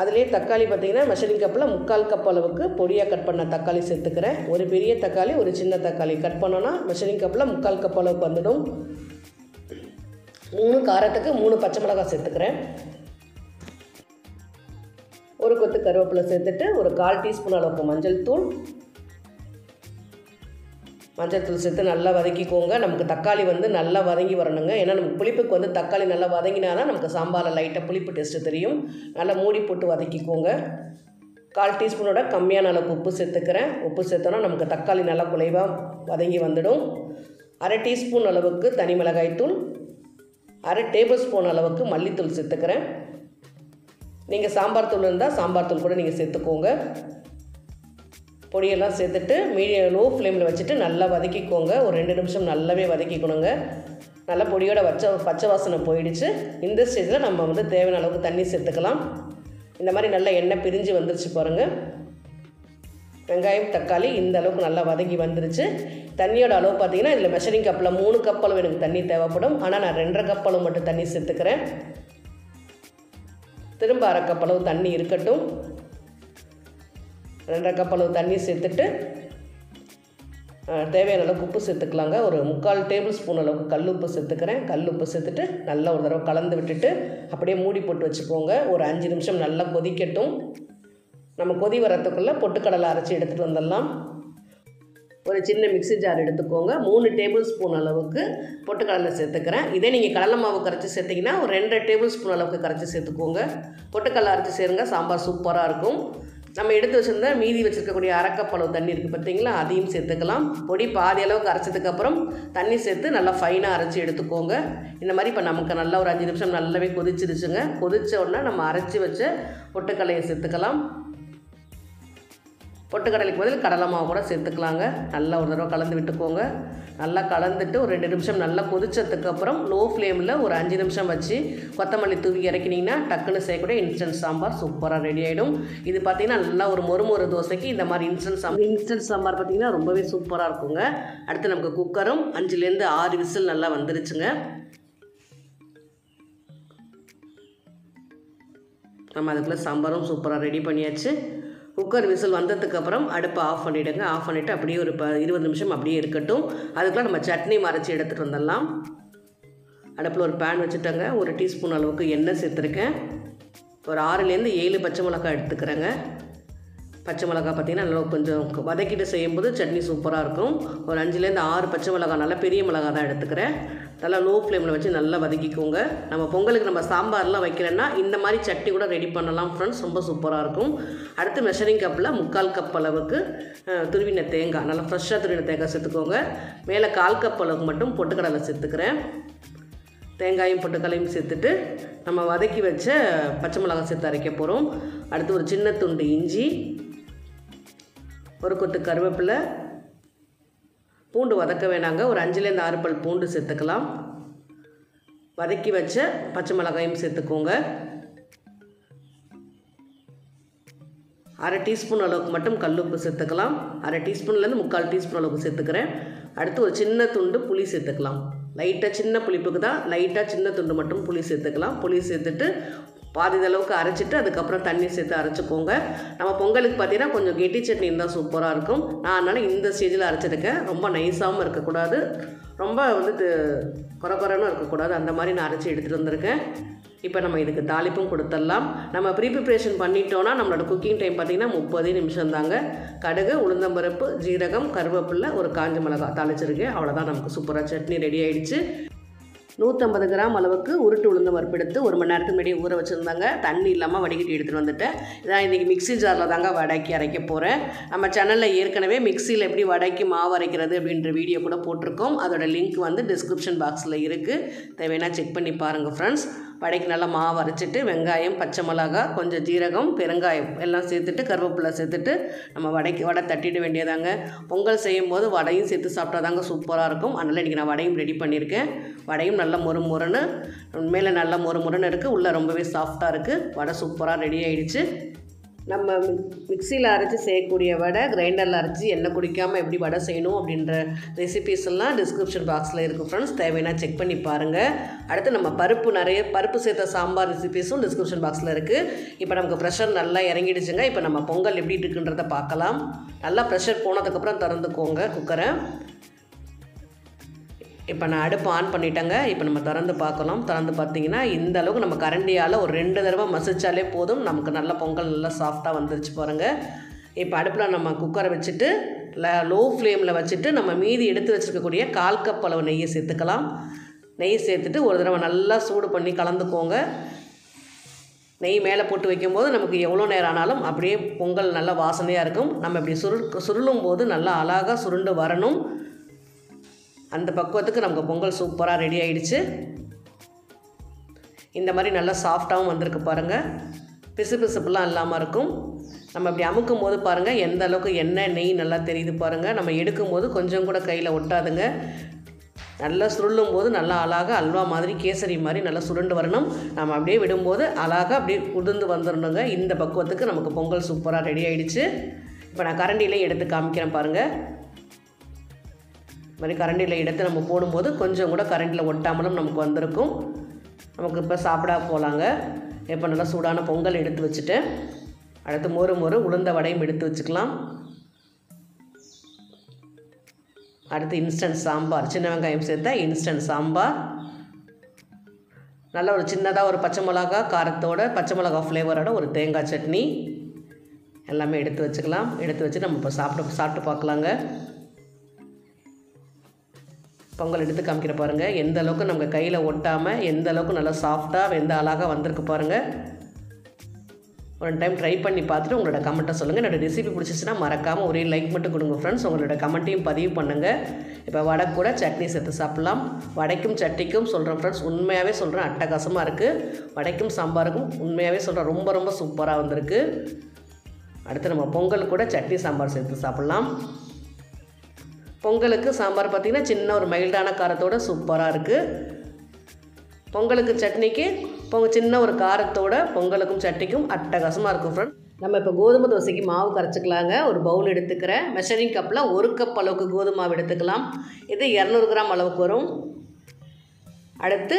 Speaker 1: அதுலேயே தக்காளி பார்த்திங்கன்னா மெஷரிங் கப்பில் 3/4 கப் அளவுக்கு பொடியாக கட் பண்ண தக்காளி சேர்த்துக்கிறேன். ஒரு பெரிய தக்காளி ஒரு சின்ன தக்காளி கட் பண்ணோன்னா மெஷரிங் கப்பில் 3/4 கப் அளவுக்கு வந்துடும். 3 காரத்துக்கு 3 பச்சை மிளகாய் சேர்த்துக்கிறேன். ஒரு கொத்து கருவேப்பிலை சேர்த்துட்டு ஒரு 1/4 டீஸ்பூன் அளவுக்கு மஞ்சள் தூள் சேர்த்து நல்லா வதக்கிக்கோங்க. நமக்கு தக்காளி நல்லா வதங்கி வரணுங்க. ஏன்னா நமக்கு புளிப்புக்கு தக்காளி நல்லா வதங்கினா தான் நமக்கு சாம்பாரில் லைட்டாக புளிப்பு டேஸ்ட்டு தெரியும். நல்லா மூடி போட்டு வதக்கிக்கோங்க. 1/4 டீஸ்பூனோட கம்மியான அளவுக்கு உப்பு சேர்த்துக்கிறேன். உப்பு சேர்த்தோன்னா நமக்கு தக்காளி நல்லா குலைவாக வதங்கி வந்துடும். 1/2 டீஸ்பூன் அளவுக்கு தனி மிளகாய் தூள், 1/2 டேபிள் ஸ்பூன் அளவுக்கு மல்லித்தூள் சேர்த்துக்கிறேன். நீங்கள் சாம்பார் தூள் இருந்தால் சாம்பார் தூள் கூட நீங்கள் சேர்த்துக்கோங்க. பொடியெல்லாம் சேர்த்துட்டு லோ ஃப்ளேமில் வச்சுட்டு நல்லா வதக்கிக்கோங்க. ஒரு 2 நிமிஷம் நல்லாவே வதக்கிக்கணுங்க. நல்லா பொடியோட பச்சை வாசனை போயிடுச்சு. இந்த ஸ்டேஜில் நம்ம தேவையான அளவுக்கு தண்ணி சேர்த்துக்கலாம். இந்த மாதிரி நல்லா எண்ணெய் பிரிஞ்சு வந்துருச்சு பாருங்கள். வெங்காயம் தக்காளி இந்த அளவுக்கு நல்லா வதங்கி வந்துருச்சு. தண்ணியோட அளவு பார்த்திங்கன்னா இதில் மெஷரிங் கப்பில் 3 கப் அளவு எனக்கு தண்ணி தேவைப்படும். ஆனால் நான் 2.5 கப் அளவு மட்டும் தண்ணி சேர்த்துக்கிறேன். திரும்ப 1/2 கப் அளவு தண்ணி இருக்கட்டும். 2.5 கப் அளவு தண்ணி சேர்த்துட்டு தேவையான அளவுக்கு உப்பு சேர்த்துக்கலாங்க. ஒரு 3/4 டேபிள் ஸ்பூன் அளவுக்கு கல் உப்பு சேர்த்துக்கிறேன். கல் உப்பு சேர்த்துட்டு நல்லா ஒரு தடவை கலந்து விட்டுட்டு அப்படியே மூடி போட்டு வச்சுக்கோங்க. ஒரு 5 நிமிஷம் நல்லா கொதிக்கட்டும். நம்ம கொதி வரத்துக்குள்ளே பொட்டுக்கடலை அரைச்சி எடுத்துகிட்டு வந்துடலாம். ஒரு சின்ன மிக்ஸி ஜார் எடுத்துக்கோங்க. 3 டேபிள் ஸ்பூன் அளவுக்கு பொட்டுக்கடலை சேர்த்துக்கிறேன். இதே நீங்கள் கடலை மாவு கரைச்சி சேர்த்திங்கன்னா ஒரு 2 டேபிள் ஸ்பூன் அளவுக்கு கரைச்சி சேர்த்துக்கோங்க. பொட்டுக்கடலை அரைச்சி சேருங்க, சாம்பார் சூப்பராக இருக்கும். நம்ம எடுத்து வச்சுருந்தா மீதி வச்சுருக்கக்கூடிய 1/2 கப் அளவு தண்ணி இருக்குது பார்த்தீங்களா, அதையும் சேர்த்துக்கலாம். பொடி பாதி அளவுக்கு அரைச்சதுக்கப்புறம் தண்ணி சேர்த்து நல்லா ஃபைனாக அரைச்சி எடுத்துக்கோங்க. இந்த மாதிரி இப்போ நமக்கு நல்லா ஒரு 5 நிமிஷம் நல்லாவே கொதிச்சிருச்சுங்க. கொதித்த உடனே நம்ம அரைச்சி வச்ச பொட்டுக்கடலையை சேர்த்துக்கலாம். பொட்டுக்கடலைக்கு பதில் கடலை மாவு கூட சேர்த்துக்கலாங்க. நல்லா ஒரு தடவை கலந்து விட்டுக்கோங்க. நல்லா கலந்துட்டு ஒரு 2 நிமிஷம் நல்லா கொதிச்சதுக்கப்புறம் லோ ஃப்ளேமில் ஒரு 5 நிமிஷம் வச்சு கொத்தமல்லி தூவி இறக்கினீங்கன்னா டக்குன்னு செய்யக்கூடிய இன்ஸ்டன்ட் சாம்பார் சூப்பராக ரெடி ஆகிடும். இது பார்த்திங்கன்னா நல்லா ஒரு மொறு தோசைக்கு இந்த மாதிரி இன்ஸ்டன்ட் சாம்பார் பார்த்திங்கன்னா ரொம்பவே சூப்பராக இருக்குங்க. அடுத்து நமக்கு குக்கரும் 5லேருந்து 6 விசில் நல்லா வந்துருச்சுங்க. நம்ம அதுக்குள்ளே சாம்பாரும் சூப்பராக ரெடி பண்ணியாச்சு. குக்கர் விசில் வந்ததுக்கப்புறம் அடுப்பை ஆஃப் பண்ணிவிடுங்க. ஆஃப் பண்ணிவிட்டு அப்படியே ஒரு 20 நிமிஷம் அப்படியே இருக்கட்டும். அதுக்குள்ளே நம்ம சட்னி மரைச்சி எடுத்துகிட்டு வந்துடலாம். அடுப்பில் ஒரு பேன் வச்சுட்டேங்க. 1 டீஸ்பூன் அளவுக்கு எண்ணெய் சேர்த்துருக்கேன். ஒரு 6லேருந்து 7 பச்சை மிளகாய் எடுத்துக்கிறேங்க. பச்சை மிளகாய் பார்த்திங்கன்னா நல்லா கொஞ்சம் வதக்கிட்டு செய்யும்போது சட்னி சூப்பராக இருக்கும். ஒரு 5லேருந்து 6 பச்சை மிளகாய், நல்லா பெரிய மிளகாய் தான் எடுத்துக்கிறேன். நல்லா லோ ஃப்ளேமில் வச்சு நல்லா வதக்கிக்கோங்க. நம்ம பொங்கலுக்கு நம்ம சாம்பார்லாம் வைக்கிறேன்னா இந்த மாதிரி சட்னி கூட ரெடி பண்ணலாம் ஃப்ரெண்ட்ஸ், ரொம்ப சூப்பராக இருக்கும். அடுத்து மெஷரிங் கப்பில் 3/4 கப் அளவுக்கு துருவின தேங்காய், நல்லா ஃப்ரெஷ்ஷாக துருவின தேங்காய் சேர்த்துக்கோங்க. மேலே 1/4 கப் அளவுக்கு மட்டும் பொட்டுக்கடலை சேர்த்துக்கிறேன். தேங்காயும் பொட்டுக்கடலையும் சேர்த்துட்டு நம்ம வதக்கி வச்ச பச்சை மிளகாய் சேர்த்து அரைக்க போகிறோம். அடுத்து ஒரு சின்ன துண்டு இஞ்சி, ஒரு கொத்து கருவேப்பிலை, பூண்டு வதக்க வேணாங்க. ஒரு 5லேருந்து 6 பல் பூண்டு சேர்த்துக்கலாம். வதக்கி வச்ச பச்சை மிளகாயும் சேர்த்துக்கோங்க. 1/2 டீஸ்பூன் அளவுக்கு மட்டும் கல்லுப்பு சேர்த்துக்கலாம். 1/2 டீஸ்பூன்லேருந்து 3/4 டீஸ்பூன் அளவுக்கு சேர்த்துக்கிறேன். அடுத்து ஒரு சின்ன துண்டு புளி சேர்த்துக்கலாம். லைட்டாக சின்ன புளிப்புக்கு தான் லைட்டாக சின்ன துண்டு மட்டும் புளி சேர்த்துக்கலாம். புளி சேர்த்துட்டு பாதி அளவுக்கு அரைச்சிட்டு அதுக்கப்புறம் தண்ணி சேர்த்து அரைச்சிக்கோங்க. நம்ம பொங்கலுக்கு பார்த்திங்கன்னா கொஞ்சம் கெட்டி சட்னி இருந்தால் சூப்பராக இருக்கும். நான் அதனால் இந்த ஸ்டேஜில் அரைச்சிருக்கேன். ரொம்ப நைஸாகவும் இருக்கக்கூடாது, ரொம்ப குறன்னு இருக்கக்கூடாது. அந்த மாதிரி நான் அரைச்சி எடுத்துகிட்டு வந்திருக்கேன். இப்போ நம்ம இதுக்கு தாளிப்பும் கொடுத்துடலாம். நம்ம ப்ரிப்ரேஷன் பண்ணிட்டோன்னா நம்மளோட குக்கிங் டைம் பார்த்திங்கன்னா 30 நிமிஷம் தாங்க. கடுகு, உளுந்தம்பருப்பு, ஜீரகம், கருவேப்பிலை, ஒரு காஞ்ச மிளகாய் தாளிச்சிருக்கேன். அவ்வளோதான், நமக்கு சூப்பராக சட்னி ரெடி ஆகிடுச்சு. 150 கிராம் அளவுக்கு உருட்டு உளுந்து பருப்பு எடுத்து 1 மணி நேரத்துக்கு முன்னாடி ஊற வச்சுருந்தாங்க. தண்ணி இல்லாமல் வடிகட்டி எடுத்துகிட்டு வந்துட்டேன். இதான் இன்றைக்கி மிக்ஸி ஜாரில் தாங்க வடைக்கு அரைக்க போகிறேன். நம்ம சேனலில் ஏற்கனவே மிக்ஸியில் எப்படி வடைக்கு மாவு அரைக்கிறது அப்படின்ற வீடியோ கூட போட்டிருக்கோம். அதோட லிங்க் வந்து டிஸ்கிரிப்ஷன் பாக்ஸில் இருக்குது. தேவைன்னா செக் பண்ணி பாருங்கள் ஃப்ரெண்ட்ஸ். வடைக்கு நல்லா மாவு அரைச்சிட்டு வெங்காயம், பச்சை மிளகாய், கொஞ்சம் ஜீரகம், பெருங்காயம் எல்லாம் சேர்த்துட்டு கருவேப்பிலை சேர்த்துட்டு நம்ம வடை தட்டிட வேண்டியதாங்க. பொங்கல் செய்யும் போது வடையும் சேர்த்து சாப்பிட்டா தாங்க சூப்பராக இருக்கும். அதனால் இன்றைக்கி நான் வடையும் ரெடி பண்ணியிருக்கேன். வடையும் நல்லா மொறுமொறுன்னு மேலே நல்லா மொறுமொறுன்னு இருக்குது, உள்ளே ரொம்பவே சாஃப்டாக இருக்குது. வடை சூப்பராக ரெடி ஆகிடுச்சு. நம்ம மிக்சியில் அரைச்சி செய்யக்கூடிய வடை கிரைண்டரில் அரைச்சி எண்ணெய் குடிக்காமல் எப்படி வடை செய்யணும் அப்படின்ற ரெசிபீஸ் எல்லாம் டிஸ்கிரிப்ஷன் பாக்ஸில் இருக்குது ஃப்ரெண்ட்ஸ். தேவைன்னா செக் பண்ணி பாருங்கள். அடுத்து நம்ம நிறைய பருப்பு சேர்த்த சாம்பார் ரெசிபீஸும் டிஸ்கிரிப்ஷன் பாக்ஸில் இருக்குது. இப்போ நமக்கு ப்ரெஷர் நல்லா இறங்கிடுச்சுங்க. இப்போ நம்ம பொங்கல் எப்படி இருக்குன்றதை பார்க்கலாம். நல்லா ப்ரெஷர் போனதுக்கப்புறம் திறந்துக்கோங்க குக்கரை. இப்போ நான் அடுப்பு ஆன் பண்ணிட்டேங்க. இப்போ நம்ம திறந்து பார்க்கலாம். திறந்து பார்த்தீங்கன்னா இந்த அளவுக்கு நம்ம கரண்டியால் ஒரு 2 தடவை மசிச்சாலே போதும். நமக்கு நல்ல பொங்கல் நல்லா சாஃப்டாக வந்துருச்சு பாருங்கள். இப்போ அடுப்பில் நம்ம குக்கரை வச்சுட்டு லோ ஃப்ளேமில் வச்சுட்டு நம்ம மீதி எடுத்து வச்சுருக்கக்கூடிய 1/4 கப் அளவு நெய்யை சேர்த்துக்கலாம். நெய் சேர்த்துட்டு ஒரு தடவை நல்லா சூடு பண்ணி கலந்துக்கோங்க. நெய் மேலே போட்டு வைக்கும்போது நமக்கு எவ்வளோ நேரம் ஆனாலும் அப்படியே பொங்கல் நல்லா வாசனையாக இருக்கும். நம்ம இப்படி சுருளும் போது நல்லா அழகாக சுருண்டு வரணும். அந்த பக்குவத்துக்கு நமக்கு பொங்கல் சூப்பராக ரெடி ஆகிடுச்சு. இந்த மாதிரி நல்லா சாஃப்டாகவும் வந்திருக்கு பாருங்கள். பிசுபிசுப்புலாம் இல்லாமல் இருக்கும். நம்ம இப்படி அமுக்கும் போது பாருங்கள் எந்த அளவுக்கு எண்ணெய் நெய் நல்லா தெரியுது பாருங்கள். நம்ம எடுக்கும் போது கொஞ்சம் கூட கையில் ஒட்டாதுங்க. நல்லா சுருளும் போது நல்லா அழகாக அல்வா மாதிரி கேசரி மாதிரி நல்லா சுருண்டு வரணும். நம்ம அப்படியே விடும்போது அழகாக அப்படியே உதிர்ந்து வந்துடணுங்க. இந்த பக்குவத்துக்கு நமக்கு பொங்கல் சூப்பராக ரெடி ஆகிடுச்சு. இப்போ நான் கரண்டியிலே எடுத்து காமிக்கிறேன் பாருங்கள். இது மாதிரி கரண்டியில் எடுத்து நம்ம போடும்போது கொஞ்சம் கூட கரண்டியில் ஒட்டாமலும் நமக்கு வந்திருக்கும். நமக்கு இப்போ சாப்பிட போகலாங்க. இப்போ நல்லா சூடான பொங்கல் எடுத்து வச்சுட்டு அடுத்து மொறு உளுந்த வடையும் எடுத்து வச்சுக்கலாம். அடுத்து இன்ஸ்டன்ட் சாம்பார், சின்ன வெங்காயம் சேர்த்தா இன்ஸ்டன்ட் சாம்பார். நல்ல ஒரு சின்னதாக ஒரு பச்சை மிளகா காரத்தோட பச்சை மிளகா ஃப்ளேவரோட ஒரு தேங்காய் சட்னி எல்லாமே எடுத்து வச்சுக்கலாம். எடுத்து வச்சு நம்ம இப்போ சாப்பிட்டு பார்க்கலாங்க. பொங்கல் எடுத்து காமிக்கிற பாருங்கள் எந்த அளவுக்கு நம்ம கையில் ஒட்டாமல் எந்த அளவுக்கு நல்லா சாஃப்டாக வெந்த அழகாக வந்திருக்கு பாருங்கள். ஒரு டைம் ட்ரை பண்ணி பார்த்துட்டு உங்களோட கமெண்ட்டை சொல்லுங்கள். என்னோடய ரெசிபி பிடிச்சிச்சுன்னா மறக்காமல் ஒரே லைக் மட்டும் கொடுங்க ஃப்ரெண்ட்ஸ். உங்களோட கமெண்ட்டையும் பதிவு பண்ணுங்கள். இப்போ வடை கூட சட்னி சேர்த்து சாப்பிட்லாம். வடைக்கும் சட்னிக்கும் சொல்கிறேன் ஃப்ரெண்ட்ஸ், உண்மையாகவே சொல்கிறேன் அட்டகாசமாக இருக்குது. வடைக்கும் சாம்பாருக்கும் உண்மையாகவே சொல்கிறேன் ரொம்ப ரொம்ப சூப்பராக வந்திருக்கு. அடுத்து நம்ம பொங்கல் கூட சட்னி சாம்பார் சேர்த்து சாப்பிட்லாம். பொங்கலுக்கு சாம்பார் பார்த்திங்கன்னா சின்ன ஒரு மைல்டான காரத்தோடு சூப்பராக இருக்குது. பொங்கலுக்கு சட்னிக்கு சின்ன ஒரு காரத்தோட பொங்கலுக்கும் சட்னிக்கும் அட்டகாசமாக இருக்கும் ஃப்ரெண்ட். நம்ம இப்போ கோதுமை தோசைக்கு மாவு கரைச்சிக்கலாங்க. ஒரு பவுல் எடுத்துக்கிறேன். மெஷரிங் கப்பில் 1 கப் அளவுக்கு கோதுமை மாவு எடுத்துக்கலாம். இது 200 கிராம் அளவுக்கு வரும். அடுத்து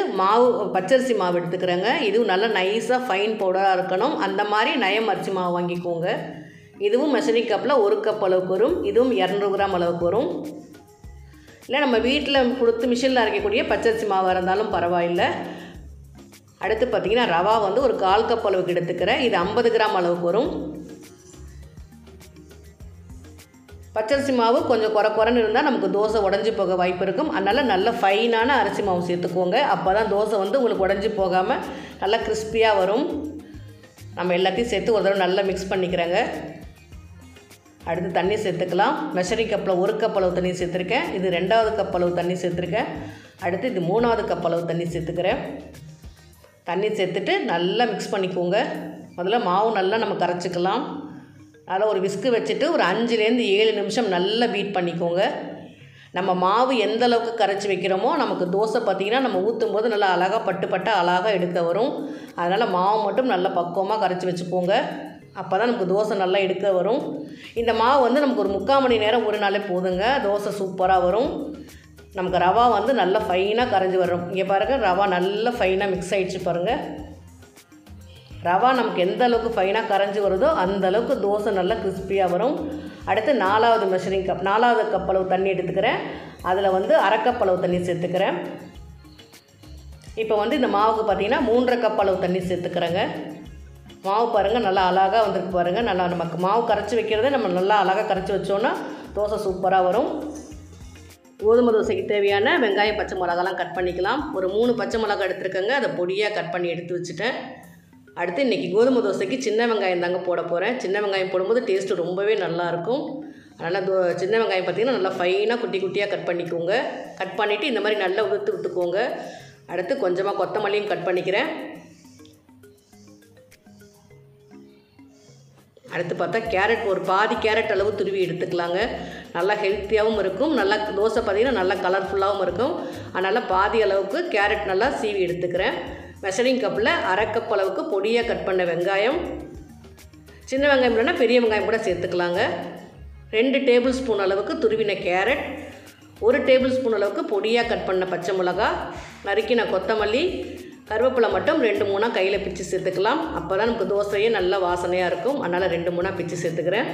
Speaker 1: பச்சரிசி மாவு எடுத்துக்கிறேங்க. இதுவும் நல்லா நைஸாக ஃபைன் பவுடராக இருக்கணும். அந்த மாதிரி நயம் அரிசி மாவு வாங்கிக்கோங்க. இதுவும் மெஷரிங் கப்பில் 1 கப் அளவுக்கு வரும். இதுவும் 200 கிராம் அளவுக்கு வரும். இல்லை நம்ம வீட்டில் கொடுத்து மிஷினில் அரைக்கக்கூடிய பச்சரிசி மாவாக இருந்தாலும் பரவாயில்லை. அடுத்து பார்த்திங்கன்னா ரவா வந்து ஒரு 1/4 கப் அளவுக்கு எடுத்துக்கிறேன். இது 50 கிராம் அளவுக்கு வரும். பச்சரிசி மாவு கொஞ்சம் குறைன்னு இருந்தால் நமக்கு தோசை உடஞ்சி போக வாய்ப்பு இருக்கும். அதனால் நல்ல ஃபைனான அரிசி மாவு சேர்த்துக்கோங்க. அப்போ தான் தோசை வந்து உங்களுக்கு உடஞ்சி போகாமல் நல்லா கிறிஸ்பியாக வரும். நம்ம எல்லாத்தையும் சேர்த்து ஒரு தடவை நல்லா மிக்ஸ் பண்ணிக்கிறேங்க. அடுத்து தண்ணி சேர்த்துக்கலாம். மெஷரிங் கப்பில் 1 கப் அளவு தண்ணி சேர்த்துருக்கேன். இது 2வது கப் அளவு தண்ணி சேர்த்துருக்கேன். அடுத்து இது 3வது கப் அளவு தண்ணி சேர்த்துக்கிறேன். தண்ணி சேர்த்துட்டு நல்லா மிக்ஸ் பண்ணிக்கோங்க. முதல்ல மாவு நல்லா நம்ம கரைச்சிக்கலாம். அதில் ஒரு விஸ்கு வச்சுட்டு ஒரு 5லேருந்து 7 நிமிஷம் நல்லா பீட் பண்ணிக்கோங்க. நம்ம மாவு எந்த அளவுக்கு கரைச்சி வைக்கிறோமோ நமக்கு தோசை பார்த்திங்கன்னா நம்ம ஊற்றும் போது நல்லா அழகாக பட்டு அழகாக எடுக்க வரும். அதனால் மாவு மட்டும் நல்லா பக்குவமாக கரைச்சி வச்சுக்கோங்க. அப்போ தான் நமக்கு தோசை நல்லா எடுக்க வரும். இந்த மாவு வந்து நமக்கு ஒரு 3/4 மணி நேரம் ஊறினாலே போதுங்க. தோசை சூப்பராக வரும். நமக்கு ரவா வந்து நல்லா ஃபைனாக கரைஞ்சி வரும். இங்கே பாருங்கள் ரவா நல்லா ஃபைனாக மிக்ஸ் ஆகிடுச்சு பாருங்கள். ரவா நமக்கு எந்த அளவுக்கு ஃபைனாக கரைஞ்சி வருதோ அந்த அளவுக்கு தோசை நல்லா கிறிஸ்பியாக வரும். அடுத்து 4வது கப் அளவு தண்ணி எடுத்துக்கிறேன். அதில் வந்து 1/2 கப் அளவு தண்ணி சேர்த்துக்கிறேன். இப்போ வந்து இந்த மாவுக்கு பார்த்திங்கன்னா 3.5 கப் அளவு தண்ணி சேர்த்துக்கிறேங்க. மாவு பாருங்கள் நல்லா அழகாக வந்திருக்கு பாருங்கள். நல்லா நமக்கு மாவு கரைச்சி வைக்கிறதே நம்ம நல்லா அழகாக கரைச்சி வச்சோன்னா தோசை சூப்பராக வரும். கோதுமை தோசைக்கு தேவையான வெங்காயம் பச்சை மிளகாலாம் கட் பண்ணிக்கலாம். ஒரு 3 பச்சை மிளகா எடுத்துருக்கேங்க, அதை பொடியாக கட் பண்ணி எடுத்து வச்சுட்டேன். அடுத்து இன்றைக்கி கோதுமை தோசைக்கு சின்ன வெங்காயம் தாங்க போட போகிறேன். சின்ன வெங்காயம் போடும்போது டேஸ்ட்டு ரொம்பவே நல்லாயிருக்கும். அதனால் சின்ன வெங்காயம் பார்த்திங்கன்னா நல்லா ஃபைனாக குட்டி குட்டியாக கட் பண்ணிக்கோங்க. கட் பண்ணிவிட்டு இந்த மாதிரி நல்லா உதுத்து விட்டுக்கோங்க. அடுத்து கொஞ்சமாக கொத்தமல்லியும் கட் பண்ணிக்கிறேன். அடுத்து பார்த்தா கேரட், ஒரு பாதி கேரட் அளவு துருவி எடுத்துக்கலாங்க. நல்லா ஹெல்த்தியாகவும் இருக்கும். நல்லா தோசை பார்த்திங்கன்னா நல்லா கலர்ஃபுல்லாகவும் இருக்கும். அதனால் பாதி அளவுக்கு கேரட் நல்லா சீவி எடுத்துக்கிறேன். மெஷரிங் கப்பில் 1/2 கப் அளவுக்கு பொடியாக கட் பண்ண வெங்காயம், சின்ன வெங்காயம் இல்லைன்னா பெரிய வெங்காயம் கூட சேர்த்துக்கலாங்க. 2 டேபிள் ஸ்பூன் அளவுக்கு துருவின கேரட், 1 டேபிள் ஸ்பூன் அளவுக்கு பொடியாக கட் பண்ண பச்சை மிளகா, நறுக்கின கொத்தமல்லி, கருவேப்பிலை மட்டும் 2-3 கையில் பிச்சு சேர்த்துக்கலாம். அப்போ தான் நமக்கு தோசையே நல்லா வாசனையாக இருக்கும். அதனால் 2-3 பிச்சு சேர்த்துக்கிறேன்.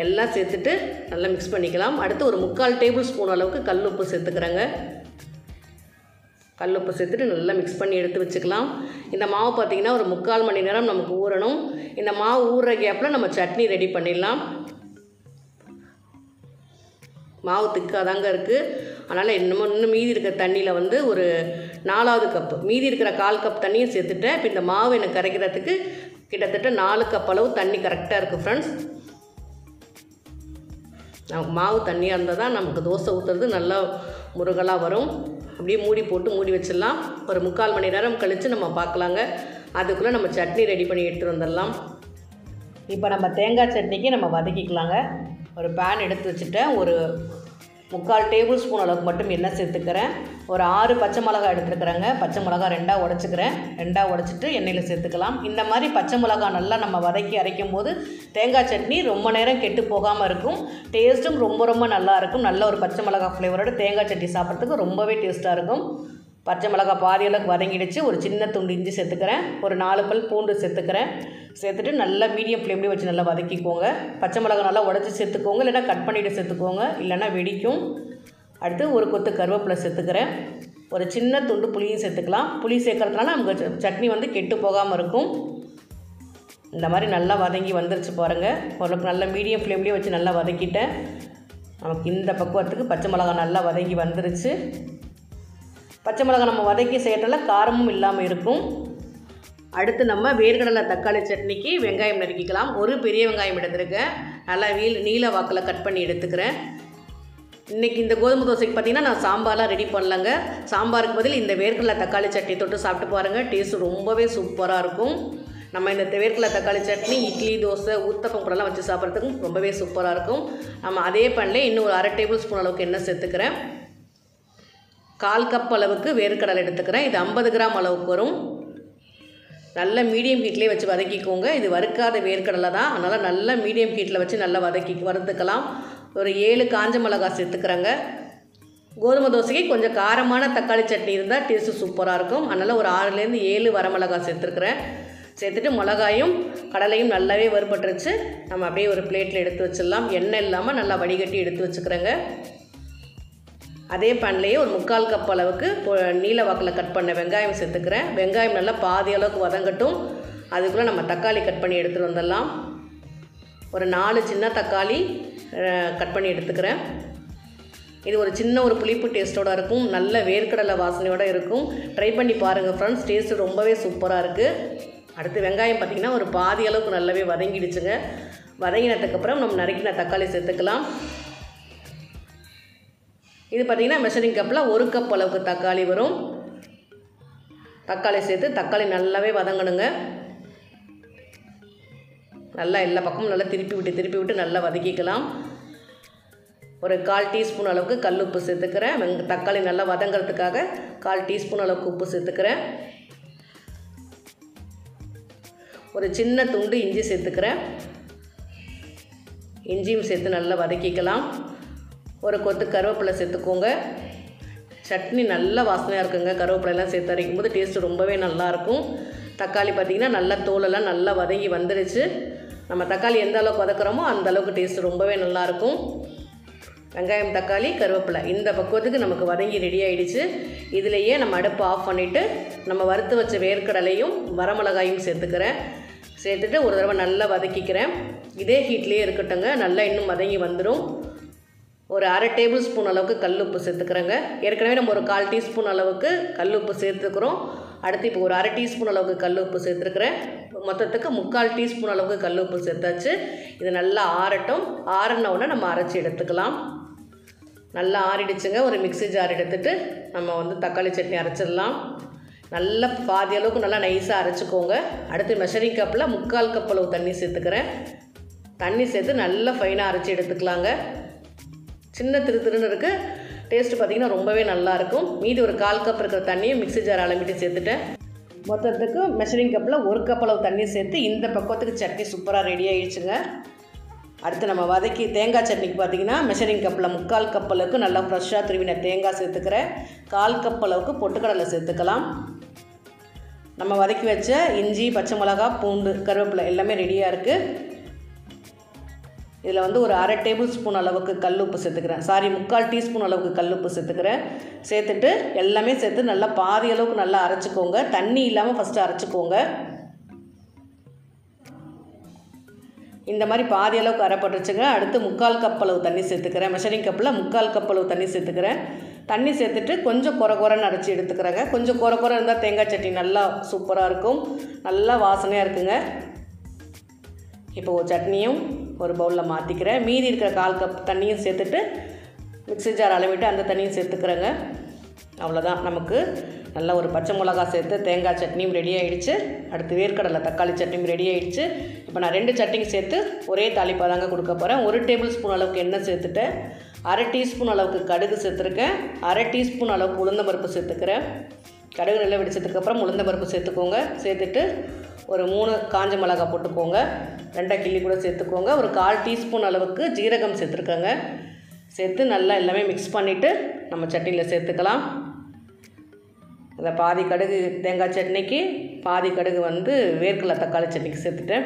Speaker 1: எல்லாம் சேர்த்துட்டு நல்லா மிக்ஸ் பண்ணிக்கலாம். அடுத்து ஒரு 3/4 டேபிள் ஸ்பூன் அளவுக்கு கல் உப்பு சேர்த்துக்கிறேங்க. கல் உப்பு சேர்த்துட்டு நல்லா மிக்ஸ் பண்ணி எடுத்து வச்சுக்கலாம். இந்த மாவு பார்த்திங்கன்னா ஒரு 3/4 மணி நேரம் நமக்கு ஊறணும். இந்த மாவு ஊறுற கேப்பில் நம்ம சட்னி ரெடி பண்ணிடலாம். மாவு திக்காதாங்க இருக்குது. அதனால் இன்னும் மீதி இருக்கிற தண்ணியில் வந்து ஒரு 4வது கப்பு, மீதி இருக்கிற 1/4 கப் தண்ணியும் சேர்த்துட்டேன். இப்போ இந்த மாவு எனக்கு கரைக்கிறதுக்கு கிட்டத்தட்ட 4 கப் அளவு தண்ணி கரெக்டாக இருக்குது ஃப்ரெண்ட்ஸ். நமக்கு மாவு தண்ணியாக இருந்தால் தான் நமக்கு தோசை ஊற்றுறது நல்லா முருகலாக வரும். அப்படியே மூடி போட்டு மூடி வச்சிடலாம். ஒரு 3/4 மணி நேரம் கழித்து நம்ம பார்க்கலாங்க. அதுக்குள்ளே நம்ம சட்னி ரெடி பண்ணி எடுத்துகிட்டு வந்துடலாம். இப்போ நம்ம தேங்காய் சட்னிக்கு நம்ம வதக்கிக்கலாங்க. ஒரு பேன் எடுத்து வச்சுட்டேன். ஒரு 3/4 டேபிள் ஸ்பூன் அளவுக்கு மட்டும் எண்ணெய் சேர்த்துக்கிறேன். ஒரு 6 பச்சை மிளகா எடுத்துருக்குறேங்க. பச்சை மிளகா 2ஆக உடச்சிக்கிறேன். 2ஆக உடச்சிட்டு எண்ணெயில் சேர்த்துக்கலாம். இந்த மாதிரி பச்சை மிளகா நல்லா நம்ம வதக்கி அரைக்கும் போது தேங்காய் சட்னி ரொம்ப நேரம் கெட்டு போகாமல் இருக்கும். டேஸ்ட்டும் ரொம்ப நல்லாயிருக்கும். நல்ல ஒரு பச்சை மிளகா ஃப்ளேவரோட தேங்காய் சட்னி சாப்பிட்றதுக்கு ரொம்பவே டேஸ்ட்டாக இருக்கும். பச்சை மிளகா பாதி அளவுக்கு வதங்கிடுச்சு. ஒரு சின்ன துண்டு இஞ்சி சேர்த்துக்கிறேன். ஒரு 4 பல் பூண்டு சேர்த்துக்கிறேன். சேர்த்துட்டு நல்லா மீடியம் ஃப்ளேம்லேயே வச்சு நல்லா வதக்கிக்கோங்க. பச்சை மிளகா நல்லா உடச்சி சேர்த்துக்கோங்க, இல்லைனா கட் பண்ணிவிட்டு சேர்த்துக்கோங்க, இல்லைனா வெடிக்கும். அடுத்து ஒரு கொத்து கருவேப்பிலை சேர்த்துக்கிறேன். ஒரு சின்ன துண்டு புளியும் சேர்த்துக்கலாம். புளி சேர்க்கறதுனால நமக்கு சட்னி வந்து கெட்டு போகாமல் இருக்கும். இந்த மாதிரி நல்லா வதங்கி வந்துருச்சு பாருங்கள். ஓரளவுக்கு நல்லா மீடியம் ஃப்ளேம்லேயே வச்சு நல்லா வதக்கிட்டேன். நமக்கு இந்த பக்குவத்துக்கு பச்சை மிளகா நல்லா வதங்கி வந்துருச்சு. பச்சை மிளகா நம்ம வதக்கி செய்யறதுல காரமும் இல்லாமல் இருக்கும். அடுத்து நம்ம வேர்க்கடலை தக்காளி சட்னிக்கு வெங்காயம் நறுக்கிக்கலாம். ஒரு பெரிய வெங்காயம் எடுத்துருக்கேன். நல்லா நீல வாக்கில் கட் பண்ணி எடுத்துக்கிறேன். இன்றைக்கி இந்த கோதுமை தோசைக்கு பார்த்திங்கன்னா நான் சாம்பார்லாம் ரெடி பண்ணலங்க. சாம்பாருக்கு பதில் இந்த வேர்க்கடலை தக்காளி சட்னி தொட்டு சாப்பிட்டு பாருங்கள். டேஸ்ட்டு ரொம்பவே சூப்பராக இருக்கும். நம்ம இந்த வேர்க்கடலை தக்காளி சட்னி இட்லி, தோசை, ஊத்தப்பம் கூடலாம் வச்சு சாப்பிட்றதுக்கும் ரொம்பவே சூப்பராக இருக்கும். நம்ம அதே பண்ணல இன்னும் ஒரு 1/2 டேபிள் ஸ்பூன் அளவுக்கு எண்ணெய் சேர்த்துக்கிறேன். 1/4 கப் அளவுக்கு வேர்க்கடலை எடுத்துக்கிறேன். இது 50 கிராம் அளவுக்கு வரும். நல்ல மீடியம் ஹீட்லேயே வச்சு வதக்கிக்கோங்க. இது வறுக்காத வேர்க்கடலை தான், அதனால் நல்ல மீடியம் ஹீட்டில் வச்சு நல்லா வறுத்துக்கலாம். ஒரு 7 காஞ்ச மிளகாய் சேர்த்துக்கிறேங்க. கோதுமை தோசைக்கு கொஞ்சம் காரமான தக்காளி சட்னி இருந்தால் டேஸ்ட்டு சூப்பராக இருக்கும். அதனால் ஒரு 6லேருந்து 7 வரமிளகாய் சேர்த்துருக்குறேன். சேர்த்துட்டு மிளகாயும் கடலையும் நல்லாவே வறுபட்டுருச்சு. நம்ம அப்படியே ஒரு பிளேட்டில் எடுத்து வச்சிடலாம். எண்ணெய் இல்லாமல் நல்லா வடிகட்டி எடுத்து வச்சுக்கிறேங்க. அதே பேன்லேயே ஒரு 3/4 கப் அளவுக்கு நீல வாக்கில் கட் பண்ண வெங்காயம் சேர்த்துக்கிறேன். வெங்காயம் நல்லா பாதி அளவுக்கு வதங்கட்டும். அதுக்குள்ளே நம்ம தக்காளி கட் பண்ணி எடுத்துகிட்டு வந்துடலாம். ஒரு 4 சின்ன தக்காளி கட் பண்ணி எடுத்துக்கிறேன். இது ஒரு சின்ன ஒரு புளிப்பு டேஸ்ட்டோடு இருக்கும். நல்ல வேர்க்கடலை வாசனையோடு இருக்கும். ட்ரை பண்ணி பாருங்கள் ஃப்ரெண்ட்ஸ். டேஸ்ட்டு ரொம்பவே சூப்பராக இருக்குது. அடுத்து வெங்காயம் பார்த்திங்கன்னா ஒரு பாதி அளவுக்கு நல்லாவே வதங்கிடுச்சுங்க. வதங்கினதுக்கப்புறம் நம்ம நறுக்கின தக்காளி சேர்த்துக்கலாம். இது பார்த்திங்கன்னா மெஷரிங் கப்பில் 1 கப் அளவுக்கு தக்காளி வரும். தக்காளி சேர்த்து தக்காளி நல்லாவே வதங்கணுங்க. நல்லா எல்லா பக்கமும் நல்லா திருப்பி விட்டு நல்லா வதக்கிக்கலாம். ஒரு 1/4 டீஸ்பூன் அளவுக்கு கல் உப்பு சேர்த்துக்கிறேன். தக்காளி நல்லா வதங்கிறதுக்காக 1/4 டீஸ்பூன் அளவுக்கு உப்பு சேர்த்துக்கிறேன். ஒரு சின்ன துண்டு இஞ்சி சேர்த்துக்கிறேன். இஞ்சியும் சேர்த்து நல்லா வதக்கிக்கலாம். ஒரு கொத்து கருவேப்பிலை சேர்த்துக்கோங்க. சட்னி நல்ல வாசனையாக இருக்குங்க. கருவேப்பிலைலாம் சேர்த்து அரைக்கும் போது டேஸ்ட்டு ரொம்பவே நல்லாயிருக்கும். தக்காளி பார்த்திங்கன்னா நல்லா தோலெல்லாம் நல்லா வதங்கி வந்துடுச்சு. நம்ம தக்காளி எந்த அளவுக்கு வதக்குறோமோ அந்த அளவுக்கு டேஸ்ட்டு ரொம்பவே நல்லாயிருக்கும். வெங்காயம், தக்காளி, கருவேப்பிலை இந்த பக்குவத்துக்கு நமக்கு வதங்கி ரெடி ஆகிடுச்சு. இதிலையே நம்ம அடுப்பு ஆஃப் பண்ணிவிட்டு நம்ம வறுத்து வச்ச வேர்க்கடலையும் வரமிளகாயும் சேர்த்துக்கிறேன். சேர்த்துட்டு ஒரு தடவை நல்லா வதக்கிக்கிறேன். இதே ஹீட்லேயே இருக்கட்டுங்க. நல்லா இன்னும் வதங்கி வந்துடும். ஒரு அரை டேபிள் ஸ்பூன் அளவுக்கு கல்லுப்பு சேர்த்துக்கிறேங்க. ஏற்கனவே நம்ம ஒரு 1/4 டீஸ்பூன் அளவுக்கு கல்லுப்பு சேர்த்துக்கிறோம். அடுத்து இப்போ ஒரு அரை டீஸ்பூன் அளவுக்கு கல்லுப்பு சேர்த்துருக்குறேன். மொத்தத்துக்கு 3/4 டீஸ்பூன் அளவுக்கு கல்லுப்பு சேர்த்தாச்சு. இது நல்லா ஆறட்டும். ஆறின உடனே நம்ம அரைச்சி எடுத்துக்கலாம். நல்லா ஆறிடுச்சுங்க. ஒரு மிக்ஸி ஜார் எடுத்துகிட்டு நம்ம தக்காளி சட்னி அரைச்சிடலாம். நல்லா பாதி அளவுக்கு நல்லா நைஸாக அரைச்சிக்கோங்க. அடுத்து மெஷரிங் கப்பில் 3/4 கப் அளவு தண்ணி சேர்த்துக்கிறேன். தண்ணி சேர்த்து நல்லா ஃபைனாக அரைச்சி எடுத்துக்கலாங்க. சின்ன திருன்னு இருக்குது. டேஸ்ட்டு பார்த்திங்கன்னா ரொம்பவே நல்லாயிருக்கும். மீதி ஒரு 1/4 கப் இருக்கிற தண்ணியை மிக்ஸி ஜார் அளவிட்டு சேர்த்துட்டேன். மொத்தத்துக்கு மெஷரிங் கப்பில் 1 கப் அளவு தண்ணி சேர்த்து இந்த பக்குவத்துக்கு சட்னி சூப்பராக ரெடி ஆகிடுச்சுங்க. அடுத்து நம்ம வதக்கி தேங்காய் சட்னிக்கு பார்த்திங்கன்னா மெஷரிங் கப்பில் 3/4 கப் அளவுக்கு நல்லா ஃப்ரெஷ்ஷாக துருவின தேங்காய் சேர்த்துக்கிறேன். 1/4 கப் அளவுக்கு பொட்டுக்கடலை சேர்த்துக்கலாம். நம்ம வதக்கி வச்ச இஞ்சி, பச்சை மிளகா, பூண்டு, கருவேப்பிலை எல்லாமே ரெடியாக இருக்குது. இதில் ஒரு அரை டேபிள் ஸ்பூன் அளவுக்கு கல்லுப்பு சேர்த்துக்கிறேன். 3/4 டீஸ்பூன் அளவுக்கு கல்லுப்பு சேர்த்துக்கிறேன். சேர்த்துட்டு எல்லாமே சேர்த்து நல்லா பாதி அளவுக்கு நல்லா அரைச்சிக்கோங்க. தண்ணி இல்லாமல் ஃபஸ்ட்டு அரைச்சிக்கோங்க. இந்த மாதிரி பாதி அளவுக்கு அரைப்பட்டுருச்சுங்க. அடுத்து 3/4 கப் அளவு தண்ணி சேர்த்துக்கிறேன். மெஷரிங் கப்பில் 3/4 கப் அளவு தண்ணி சேர்த்துக்கிறேன். தண்ணி சேர்த்துட்டு கொஞ்சம் குறைன்னு அரைச்சி எடுத்துக்கிறேங்க. கொஞ்சம் குறை இருந்தால் தேங்காய் சட்னி நல்லா சூப்பராக இருக்கும். நல்லா வாசனையாக இருக்குங்க. இப்போ ஒரு சட்னியும் ஒரு பவுலில் மாற்றிக்கிறேன். மீதி இருக்கிற 1/4 கப் தண்ணியும் சேர்த்துட்டு மிக்ஸி ஜார் அளவிட்டு அந்த தண்ணியும் சேர்த்துக்கிறேங்க. அவ்வளோதான். நமக்கு நல்லா ஒரு பச்சை மிளகா சேர்த்து தேங்காய் சட்னியும் ரெடி ஆகிடுச்சு. அடுத்து வேர்க்கடலை தக்காளி சட்னியும் ரெடி ஆகிடுச்சு. இப்போ நான் 2 சட்னியும் சேர்த்து ஒரே தாளிப்பாக தாங்க கொடுக்க போகிறேன். 1 டேபிள் ஸ்பூன் அளவுக்கு எண்ணெய் சேர்த்துட்டேன். அரை டீஸ்பூன் அளவுக்கு கடுகு சேர்த்துருக்கேன். அரை டீஸ்பூன் அளவுக்கு உளுந்தம்பருப்பு சேர்த்துக்கிறேன். கடுகு நல்லா வெடிச்சதுக்கப்புறம் உளுந்தம்பருப்பு சேர்த்துக்கோங்க. சேர்த்துட்டு ஒரு 3 காஞ்ச மிளகா போட்டுக்கோங்க. 2 கிள்ளி கூட சேர்த்துக்கோங்க. ஒரு 1/4 டீஸ்பூன் அளவுக்கு ஜீரகம் சேர்த்துருக்கேங்க. சேர்த்து நல்லா எல்லாமே மிக்ஸ் பண்ணிவிட்டு நம்ம சட்னியில் சேர்த்துக்கலாம். இந்த பாதி கடுகு தேங்காய் சட்னிக்கு, பாதி கடுகு வேர்க்கடலை தக்காளி சட்னிக்கு சேர்த்துட்டேன்.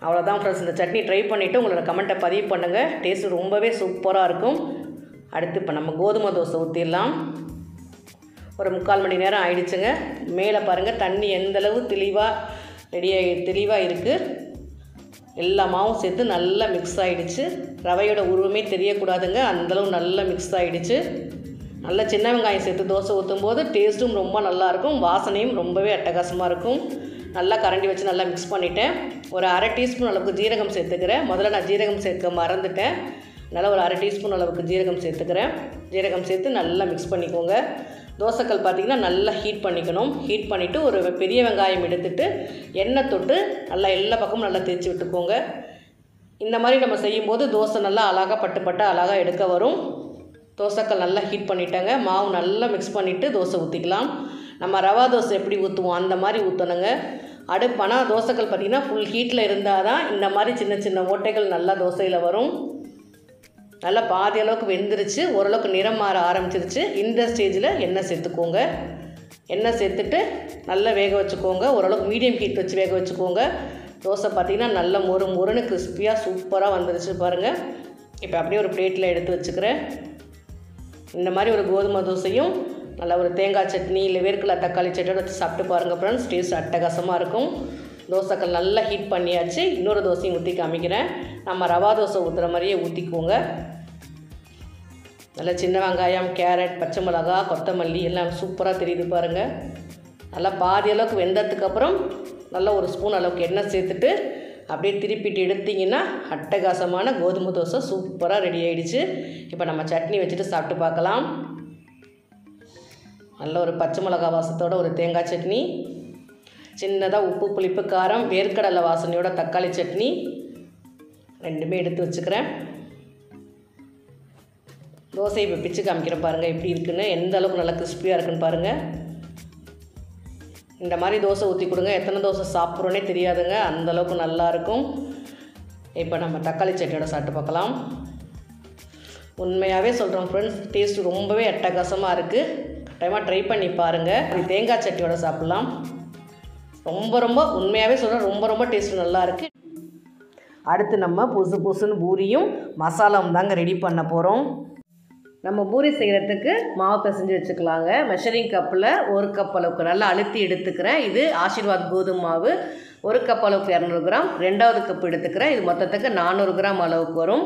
Speaker 1: அவ்வளோதான் ஃப்ரெண்ட்ஸ். இந்த சட்னி ட்ரை பண்ணிவிட்டு உங்களோட கமெண்ட்டை பதிவு பண்ணுங்கள். டேஸ்ட்டு ரொம்பவே சூப்பராக இருக்கும். அடுத்து இப்போ நம்ம கோதுமை தோசை ஊற்றிடலாம். ஒரு 3/4 மணி நேரம் ஆயிடுச்சுங்க. மேலே பாருங்கள் தண்ணி எந்தளவு தெளிவாக இருக்குது. எல்லா மாவும் சேர்த்து நல்லா மிக்ஸ் ஆகிடுச்சு. ரவையோட உருவமே தெரியக்கூடாதுங்க, அந்தளவு நல்லா மிக்ஸ் ஆகிடுச்சு. நல்லா சின்ன வெங்காயம் சேர்த்து தோசை ஊற்றும் போது டேஸ்ட்டும் ரொம்ப நல்லாயிருக்கும். வாசனையும் ரொம்பவே அட்டகாசமாக இருக்கும். நல்லா கரண்டி வச்சு நல்லா மிக்ஸ் பண்ணிவிட்டேன். ஒரு அரை டீஸ்பூன் அளவுக்கு ஜீரகம் சேர்த்துக்கிறேன். முதல்ல நான் ஜீரகம் சேர்க்க மறந்துட்டேன். நல்லா ஒரு அரை டீஸ்பூன் அளவுக்கு ஜீரகம் சேர்த்துக்கிறேன். ஜீரகம் சேர்த்து நல்லா மிக்ஸ் பண்ணிக்கோங்க. தோசைக்கல் பார்த்திங்கன்னா நல்லா ஹீட் பண்ணிக்கணும். ஹீட் பண்ணிவிட்டு ஒரு பெரிய வெங்காயம் எடுத்துகிட்டு எண்ணெய் தொட்டு நல்லா எல்லா பக்கமும் நல்லா தேய்ச்சி விட்டுக்கோங்க. இந்த மாதிரி நம்ம செய்யும்போது தோசை நல்லா அழகாக பட்டு அழகாக எடுக்க வரும். தோசைக்கல் நல்லா ஹீட் பண்ணிட்டேங்க. மாவு நல்லா மிக்ஸ் பண்ணிவிட்டு தோசை ஊற்றிக்கலாம். நம்ம ரவா தோசை எப்படி ஊற்றுவோம் அந்த மாதிரி ஊற்றணுங்க. அடுப்பானா தோசைக்கல் பார்த்திங்கன்னா ஃபுல் ஹீட்டில் இருந்தால் தான் இந்த மாதிரி சின்ன சின்ன ஓட்டைகள் நல்லா தோசையில் வரும். நல்லா பாதி அளவுக்கு வெந்துருச்சு. ஓரளவுக்கு நிறம் மாற ஆரம்பிச்சிருச்சு. இந்த ஸ்டேஜில் எண்ணெய் சேர்த்துக்கோங்க. எண்ணெய் சேர்த்துட்டு நல்லா வேக வச்சுக்கோங்க. ஓரளவுக்கு மீடியம் ஹீட் வச்சு வேக வச்சுக்கோங்க. தோசை பார்த்திங்கன்னா நல்லா மொறுன்னு கிறிஸ்பியாக சூப்பராக வந்துருச்சு பாருங்கள். இப்போ அப்படியே ஒரு பிளேட்டில் எடுத்து வச்சுக்கிறேன். இந்த மாதிரி ஒரு கோதுமை தோசையும் நல்லா ஒரு தேங்காய் சட்னி இல்லை வேர்க்கடலை தக்காளி சட்னியோட வச்சு சாப்பிட்டு பாருங்கள் ஃப்ரெண்ட்ஸ். டேஸ்ட் அட்டகாசமாக இருக்கும். தோசைக்கல் நல்லா ஹீட் பண்ணியாச்சு. இன்னொரு தோசையும் ஊற்றி காமிக்கிறேன். நம்ம ரவா தோசை ஊற்றுற மாதிரியே ஊற்றிக்குவோங்க. நல்லா சின்ன வெங்காயம், கேரட், பச்சை மிளகா, கொத்தமல்லி எல்லாம் சூப்பராக தெரியுது பாருங்கள். நல்லா பாதி அளவுக்கு வெந்ததுக்கப்புறம் நல்லா ஒரு ஸ்பூன் அளவுக்கு எண்ணெய் சேர்த்துட்டு அப்படியே திருப்பிட்டு எடுத்திங்கன்னா அட்டகாசமான கோதுமை தோசை சூப்பராக ரெடி ஆகிடுச்சு. இப்போ நம்ம சட்னி வச்சுட்டு சாப்பிட்டு பார்க்கலாம். நல்ல ஒரு பச்சை மிளகா வாசத்தோட ஒரு தேங்காய் சட்னி, சின்னதாக உப்பு புளிப்பு காரம் வேர்க்கடலை வாசனையோட தக்காளி சட்னி ரெண்டுமே எடுத்து வச்சுக்கிறேன். தோசை இப்போ பிச்சு காமிக்கிறேன் பாருங்கள் எப்படி இருக்குன்னு. எந்த அளவுக்கு நல்லா கிறிஸ்பியாக இருக்குன்னு பாருங்கள். இந்த மாதிரி தோசை ஊற்றி கொடுங்க. எத்தனை தோசை சாப்பிட்றோன்னே தெரியாதுங்க, அந்தளவுக்கு நல்லாயிருக்கும். இப்போ நம்ம தக்காளி சட்னியோட சாப்பிட்டு பார்க்கலாம். உண்மையாகவே சொல்கிறோம் ஃப்ரெண்ட்ஸ், டேஸ்ட்டு ரொம்பவே அட்டகாசமாக இருக்குது. கட்டாயமாக ட்ரை பண்ணி பாருங்கள். இது தேங்காய் சட்னியோட சாப்பிட்லாம். ரொம்ப உண்மையாகவே சொல்கிறேன், ரொம்ப டேஸ்ட்டு நல்லாயிருக்கு. அடுத்து நம்ம புதுசுன்னு பூரியும் மசாலாவும் தாங்க ரெடி பண்ண போகிறோம். நம்ம பூரி செய்கிறதுக்கு மாவு பிசைஞ்சு வச்சுக்கலாங்க. மெஷரிங் கப்பில் 1 கப் அளவுக்கு நல்லா அழுத்தி எடுத்துக்கிறேன். இது ஆசீர்வாத் கோதுமை மாவு. 1 கப் அளவுக்கு 200 கிராம். 2வது கப் எடுத்துக்கிறேன். இது மொத்தத்துக்கு 400 கிராம் அளவுக்கு வரும்.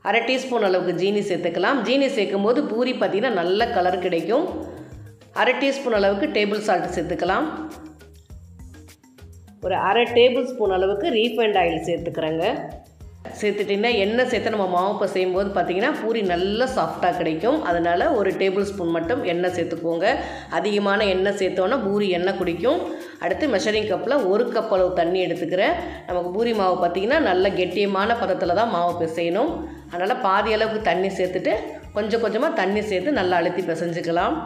Speaker 1: 1/2 டீஸ்பூன் அளவுக்கு ஜீனி சேர்த்துக்கலாம். ஜீனி சேர்க்கும் போது பூரி பார்த்திங்கன்னா நல்ல கலர் கிடைக்கும். 1/2 டீஸ்பூன் அளவுக்கு டேபிள் சால்ட் சேர்த்துக்கலாம். ஒரு 1/2 டேபிள் ஸ்பூன் அளவுக்கு ரீஃபைண்ட் ஆயில் சேர்த்துக்கிறேங்க. சேர்த்துட்டிங்கன்னா எண்ணெய் சேர்த்து நம்ம மாவு இப்போ செய்யும்போது பார்த்திங்கன்னா பூரி நல்லா சாஃப்டாக கிடைக்கும். அதனால் ஒரு டேபிள் ஸ்பூன் மட்டும் எண்ணெய் சேர்த்துக்கோங்க. அதிகமான எண்ணெய் சேர்த்தோன்னா பூரி எண்ணெய் குடிக்கும். அடுத்து மெஷரிங் கப்பில் 1 கப் அளவு தண்ணி எடுத்துக்கிறேன். நமக்கு பூரி மாவு பார்த்திங்கன்னா நல்ல கெட்டியமான பதத்தில் தான் மாவு பிசையணும். அதனால் பாதி அளவுக்கு தண்ணி சேர்த்துட்டு கொஞ்சம் கொஞ்சமாக தண்ணி சேர்த்து நல்லா அழுத்தி பிசைஞ்சிக்கலாம்.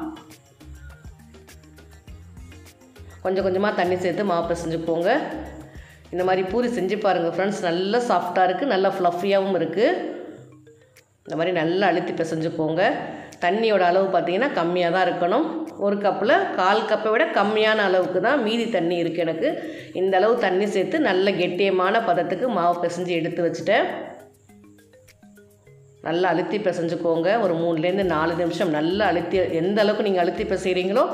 Speaker 1: கொஞ்சம் கொஞ்சமாக தண்ணி சேர்த்து மாவு பிசைஞ்சுக்கோங்க. இந்த மாதிரி பூரி செஞ்சு பாருங்கள் ஃப்ரெண்ட்ஸ். நல்லா சாஃப்டாக இருக்குது, நல்லா ஃப்ளஃபியாகவும் இருக்குது. இந்த மாதிரி நல்லா அழுத்தி பிசைஞ்சுக்கோங்க. தண்ணியோட அளவு பார்த்திங்கன்னா கம்மியாக தான் இருக்கணும். 1 கப்பில் 1/4 கப்பை விட கம்மியான அளவுக்கு தான் மீதி தண்ணி இருக்குது எனக்கு. இந்த அளவு தண்ணி சேர்த்து நல்ல கெட்டியமான பதத்துக்கு மாவு பிசைஞ்சு எடுத்து வச்சுட்டேன். நல்லா அழுத்தி பிசைஞ்சுக்கோங்க. ஒரு 3லேருந்து 4 நிமிஷம் நல்லா அழுத்தி, எந்த அளவுக்கு நீங்கள் அழுத்தி பிசைகிறீங்களோ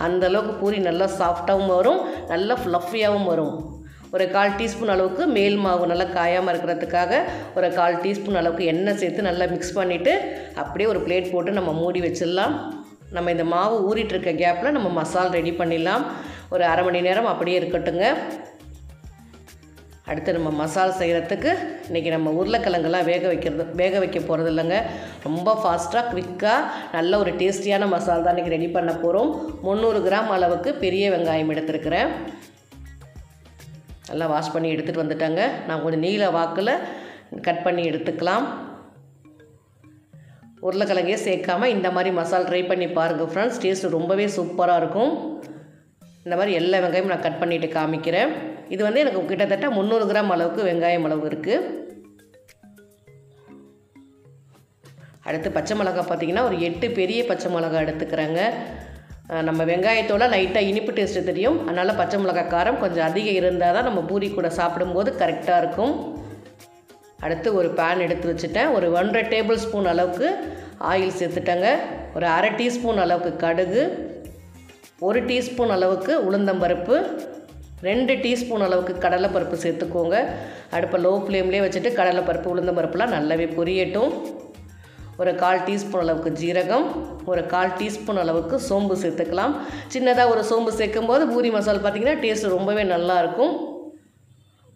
Speaker 1: அந்த அளவுக்கு பூரி நல்லா சாஃப்டாகவும் வரும், நல்லா ஃப்ளஃபியாகவும் வரும். ஒரு 1/4 டீஸ்பூன் அளவுக்கு மேல் மாவு நல்லா காயாமல் இருக்கிறதுக்காக ஒரு 1/4 டீஸ்பூன் அளவுக்கு எண்ணெய் சேர்த்து நல்லா மிக்ஸ் பண்ணிவிட்டு அப்படியே ஒரு பிளேட் போட்டு நம்ம மூடி வச்சிடலாம். நம்ம இந்த மாவு ஊறிட்டுருக்க கேப்பில் நம்ம மசாலா ரெடி பண்ணிடலாம். ஒரு 1/2 மணி நேரம் அப்படியே இருக்கட்டுங்க. அடுத்து நம்ம மசாலா செய்கிறதுக்கு இன்றைக்கி நம்ம உருளைக்கிழங்கெல்லாம் வேக வைக்க போகிறது இல்லைங்க. ரொம்ப ஃபாஸ்ட்டாக குவிக்காக நல்ல ஒரு டேஸ்டியான மசாலா தான் இன்றைக்கி ரெடி பண்ண போகிறோம். 300 கிராம் அளவுக்கு பெரிய வெங்காயம் எடுத்துருக்கிறேன். நல்லா வாஷ் பண்ணி எடுத்துகிட்டு வந்துட்டாங்க. நான் கொஞ்சம் நீல வாக்கில் கட் பண்ணி எடுத்துக்கலாம். உருளைக்கிழங்கே சேர்க்காமல் இந்த மாதிரி மசாலா ட்ரை பண்ணி பாருங்கள் ஃப்ரெண்ட்ஸ். டேஸ்ட்டு ரொம்பவே சூப்பராக இருக்கும். இந்த மாதிரி எல்லா வெங்காயமும் நான் கட் பண்ணிவிட்டு காமிக்கிறேன். இது வந்து எனக்கு கிட்டத்தட்ட 300 கிராம் அளவுக்கு வெங்காயம் அளவு இருக்குது. அடுத்து பச்சை மிளகாய் பார்த்திங்கன்னா ஒரு 8 பெரிய பச்சை மிளகாய் எடுத்துக்கிறேங்க. நம்ம வெங்காயத்தோட லைட்டாக இனிப்பு டேஸ்ட்டு தெரியும். அதனால் பச்சை மிளகாய் காரம் கொஞ்சம் அதிகம் இருந்தால் தான் நம்ம பூரி கூட சாப்பிடும்போது கரெக்டாக இருக்கும். அடுத்து ஒரு பேன் எடுத்து வச்சுட்டேன். ஒரு 1.5 டேபிள் ஸ்பூன் அளவுக்கு ஆயில் சேர்த்துட்டேங்க. ஒரு 1/2 டீஸ்பூன் அளவுக்கு கடுகு, 1 டீஸ்பூன் அளவுக்கு உளுந்தம்பருப்பு, 2 டீஸ்பூன் அளவுக்கு கடலைப்பருப்பு சேர்த்துக்கோங்க. அடுப்பை லோ ஃப்ளேம்லேயே வச்சுட்டு கடலைப்பருப்பு உளுந்தம்பருப்புலாம் நல்லாவே பொரியட்டும். ஒரு 1/4 டீஸ்பூன் அளவுக்கு ஜீரகம், ஒரு 1/4 டீஸ்பூன் அளவுக்கு சோம்பு சேர்த்துக்கலாம். சின்னதாக ஒரு சோம்பு சேர்க்கும் போது பூரி மசாலா பார்த்திங்கன்னா டேஸ்ட் ரொம்பவே நல்லாயிருக்கும்.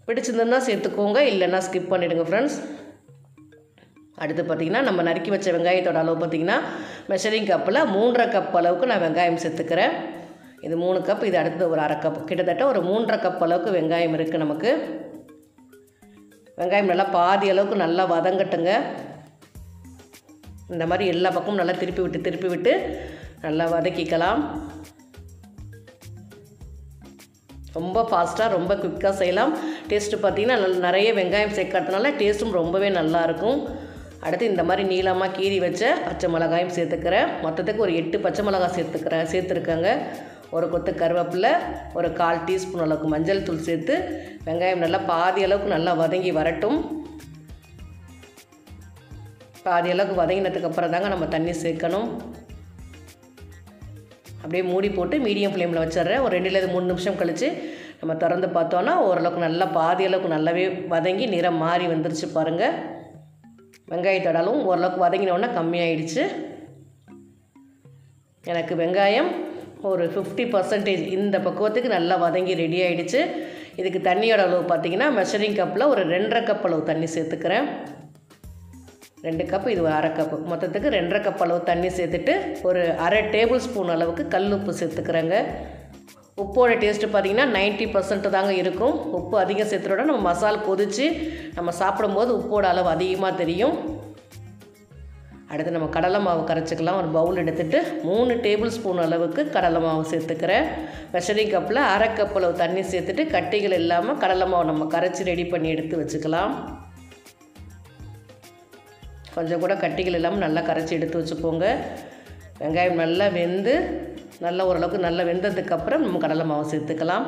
Speaker 1: பிடிச்சிருந்ததுன்னா சேர்த்துக்கோங்க, இல்லைன்னா ஸ்கிப் பண்ணிவிடுங்க ஃப்ரெண்ட்ஸ். அடுத்து பார்த்திங்கன்னா நம்ம நறுக்கி வச்ச வெங்காயத்தோட அளவு பார்த்திங்கன்னா மெஷரிங் கப்பில் 3.5 கப் அளவுக்கு நான் வெங்காயம் சேர்த்துக்கிறேன். இது 3 கப், இது அடுத்தது ஒரு 1/2 கப், கிட்டத்தட்ட ஒரு 3.5 கப் அளவுக்கு வெங்காயம் இருக்குது நமக்கு. வெங்காயம் நல்லா பாதி அளவுக்கு நல்லா வதங்கட்டுங்க. இந்த மாதிரி எல்லா பக்கமும் நல்லா திருப்பி விட்டு நல்லா வதக்கிக்கலாம். ரொம்ப ஃபாஸ்ட்டாக ரொம்ப குவிக்காக செய்யலாம். டேஸ்ட்டு பார்த்திங்கன்னா நிறைய வெங்காயம் சேர்க்கறதுனால டேஸ்ட்டும் ரொம்பவே நல்லாயிருக்கும். அடுத்து இந்த மாதிரி நீளமாக கீறி வச்ச பச்சை மிளகாயும் சேர்த்துக்கிறேன். மொத்தத்துக்கு ஒரு 8 பச்சை மிளகாய் சேர்த்துருக்கேங்க. ஒரு கொத்து கருவேப்பிலை, ஒரு 1/4 டீஸ்பூன் அளவுக்கு மஞ்சள் தூள் சேர்த்து வெங்காயம் நல்லா பாதி அளவுக்கு நல்லா வதங்கி வரட்டும். பாதி அளவுக்கு வதங்கினதுக்கு அப்புறம் தாங்க நம்ம தண்ணி சேர்க்கணும். அப்படியே மூடி போட்டு மீடியம் ஃப்ளேமில் வச்சிடுறேன். ஒரு 2லேருந்து 3 நிமிஷம் கழித்து நம்ம திறந்து பார்த்தோன்னா ஓரளவுக்கு நல்லா பாதி அளவுக்கு நல்லாவே வதங்கி நிறம் மாறி வந்துருச்சு பாருங்கள். வெங்காயத்தோட அளவும் ஓரளவுக்கு வதங்கினோன்னா கம்மியாயிடுச்சு. எனக்கு வெங்காயம் ஒரு 50% இந்த பக்குவத்துக்கு நல்லா வதங்கி ரெடி ஆகிடுச்சு. இதுக்கு தண்ணியோட அளவு பார்த்திங்கன்னா மெஷரிங் கப்பில் ஒரு 2.5 கப் அளவு தண்ணி சேர்த்துக்கிறேன். 2 கப், இது ஒரு 1/2 கப், மொத்தத்துக்கு 2.5 கப் அளவு தண்ணி சேர்த்துட்டு ஒரு 1/2 டேபிள் ஸ்பூன் அளவுக்கு கல் உப்பு சேர்த்துக்கிறேங்க. உப்போட டேஸ்ட்டு பார்த்திங்கன்னா 90% தாங்க இருக்கும். உப்பு அதிகம் சேர்த்துட்டோட நம்ம மசாலா கொதித்து நம்ம சாப்பிடும்போது உப்போட அளவு அதிகமாக தெரியும். அடுத்து நம்ம கடலை மாவு கரைச்சிக்கலாம். ஒரு பவுல் எடுத்துகிட்டு 3 டேபிள் ஸ்பூன் அளவுக்கு கடலை மாவு சேர்த்துக்கிறேன். மெஷரிங் கப்பில் 1/2 கப் அளவு தண்ணி சேர்த்துட்டு கட்டிகள் இல்லாமல் கடலை மாவு நம்ம கரைச்சி ரெடி பண்ணி எடுத்து வச்சுக்கலாம். கொஞ்சம் கூட கட்டிகள் இல்லாமல் நல்லா கரைச்சி எடுத்து வச்சுக்கோங்க. வெங்காயம் நல்லா வெந்து நல்லா ஓரளவுக்கு நல்லா வெந்ததுக்கப்புறம் நம்ம கடலை மாவு சேர்த்துக்கலாம்.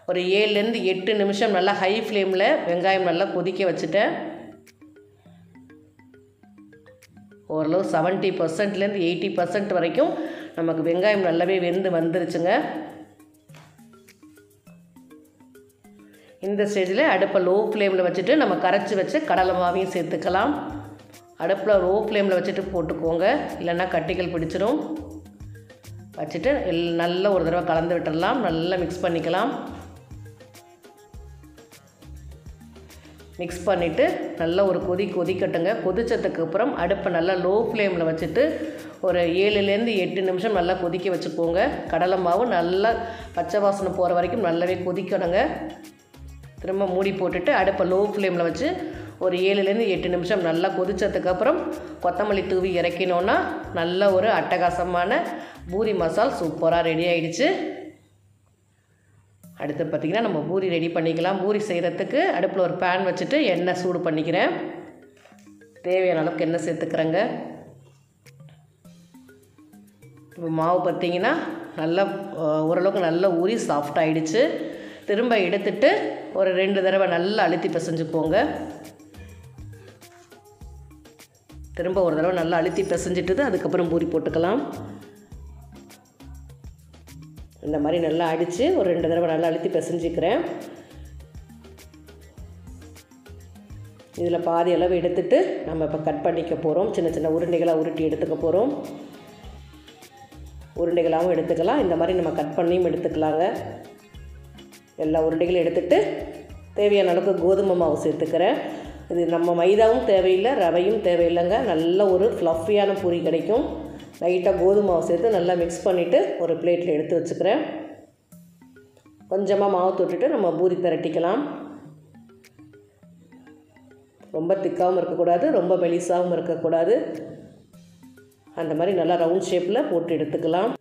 Speaker 1: ஒரு 7லேருந்து 8 நிமிஷம் நல்லா ஹை ஃப்ளேமில் வெங்காயம் நல்லா கொதிக்க வச்சுட்டேன். ஓரளவு 70%லேருந்து 80% வரைக்கும் நமக்கு வெங்காயம் நல்லாவே வெந்து வந்துருச்சுங்க. இந்த ஸ்டேஜில் அடுப்பை லோ ஃப்ளேமில் வச்சுட்டு நம்ம கரைச்சி வச்சு கடலை மாவையும் சேர்த்துக்கலாம். அடுப்பில் லோ ஃப்ளேமில் வச்சுட்டு போட்டுக்கோங்க, இல்லைன்னா கட்டிகள் பிடிச்சிடும். வச்சுட்டு நல்லா ஒரு தடவை கலந்து விட்டுடலாம். நல்லா மிக்ஸ் பண்ணிக்கலாம். மிக்ஸ் பண்ணிவிட்டு நல்லா ஒரு கொதிக்கட்டுங்க. கொதித்ததுக்கு அப்புறம் அடுப்பை நல்லா லோ ஃப்ளேமில் வச்சுட்டு ஒரு 7லேருந்து 8 நிமிஷம் நல்லா கொதிக்க வச்சுக்கோங்க. கடலை மாவு நல்லா பச்சை வாசனை போகிற வரைக்கும் நல்லாவே கொதிக்கணுங்க. திரும்ப மூடி போட்டுட்டு அடுப்பை லோ ஃப்ளேமில் வச்சு ஒரு 7லேருந்து 8 நிமிஷம் நல்லா கொதித்ததுக்கப்புறம் கொத்தமல்லி தூவி இறக்கினோன்னா நல்ல ஒரு அட்டகாசமான பூரி மசால் சூப்பராக ரெடி ஆகிடுச்சு. அடுத்து பார்த்திங்கன்னா நம்ம பூரி ரெடி பண்ணிக்கலாம். பூரி செய்கிறதுக்கு அடுப்பில் ஒரு பேன் வச்சுட்டு எண்ணெய் சூடு பண்ணிக்கிறேன். தேவையான அளவுக்கு எண்ணெய் சேர்த்துக்கிறேங்க. இப்போ மாவு பார்த்திங்கன்னா நல்லா ஓரளவுக்கு நல்லா ஊறி சாஃப்டாகிடுச்சு. திரும்ப எடுத்துட்டு ஒரு 2 தடவை நல்லா அழுத்தி பிசைஞ்சுக்கோங்க. திரும்ப ஒரு தடவை நல்லா அழுத்தி பிசைஞ்சிட்டு அதுக்கப்புறம் பூரி போட்டுக்கலாம். இந்த மாதிரி நல்லா அடித்து ஒரு 2 தடவை நல்லா அழுத்தி பிசைஞ்சிக்கிறேன். இதில் பாதி அளவு எடுத்துட்டு நம்ம இப்போ கட் பண்ணிக்க போகிறோம். சின்ன சின்ன உருண்டைகளாக உருட்டி எடுத்துக்க போகிறோம். உருண்டைகளாகவும் எடுத்துக்கலாம், இந்த மாதிரி நம்ம கட் பண்ணியும் எடுத்துக்கலாங்க. எல்லா உருண்டைகளும் எடுத்துகிட்டு தேவையான அளவுக்கு கோதுமை மாவு சேர்த்துக்கிறேன். இது நம்ம மைதாவும் தேவையில்லை, ரவையும் தேவையில்லைங்க. நல்ல ஒரு ஃப்ளஃபியான பூரி கிடைக்கும். லைட்டாக கோதுமை மாவு சேர்த்து நல்லா மிக்ஸ் பண்ணிவிட்டு ஒரு பிளேட்டில் எடுத்து வச்சுக்கிறேன். கொஞ்சமாக மாவு தொட்டுட்டு நம்ம பூரி திரட்டிக்கலாம். ரொம்ப திக்காகவும் இருக்கக்கூடாது, ரொம்ப மெலிசாகவும் இருக்கக்கூடாது. அந்த மாதிரி நல்லா ரவுண்ட் ஷேப்பில் போட்டு எடுத்துக்கலாம்.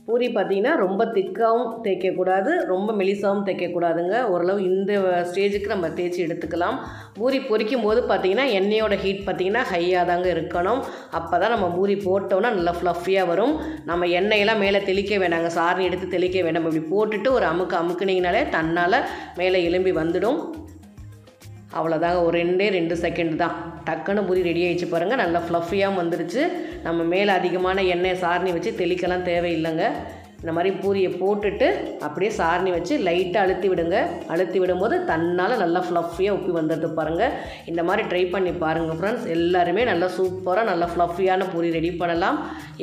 Speaker 1: பூரி பார்த்திங்கன்னா ரொம்ப திக்காகவும் தேய்க்கக்கூடாது, ரொம்ப மெலிசாகவும் தேய்க்கக்கூடாதுங்க. ஓரளவு இந்த ஸ்டேஜுக்கு நம்ம தேய்ச்சி எடுத்துக்கலாம். பூரி பொரிக்கும் போது பார்த்திங்கன்னா எண்ணெயோட ஹீட் பார்த்திங்கன்னா ஹையாக தாங்க இருக்கணும். அப்போ தான் நம்ம பூரி போட்டோன்னா நல்லா ஃப்ளஃபியாக வரும். நம்ம எண்ணெயெல்லாம் மேலே தெளிக்க வேண்டாங்க, சாரணி எடுத்து தெளிக்க வேண்டாம். இப்படி போட்டுட்டு ஒரு அமுக்குனிங்கனாலே தன்னால் மேலே எலும்பி வந்துடும். அவ்வளோதாங்க, ஒரு 2 செகண்ட் தான், டக்குன்னு பூரி ரெடி ஆகிடுச்சு பாருங்கள். நல்லா ஃப்ளஃபியாக வந்துருச்சு. நம்ம மேலே அதிகமான எண்ணெய் சாரணி வச்சு தெளிக்கலாம் தேவையில்லைங்க. இந்த மாதிரி பூரியை போட்டுட்டு அப்படியே சாரணி வச்சு லைட்டாக அழுத்தி விடுங்க. அழுத்தி விடும்போது தன்னால் நல்லா ஃப்ளஃபியாக உப்பி வந்துடுது பாருங்கள். இந்த மாதிரி ட்ரை பண்ணி பாருங்கள் ஃப்ரெண்ட்ஸ். எல்லாருமே நல்லா சூப்பராக நல்லா ஃப்ளஃபியான பூரி ரெடி பண்ணலாம்.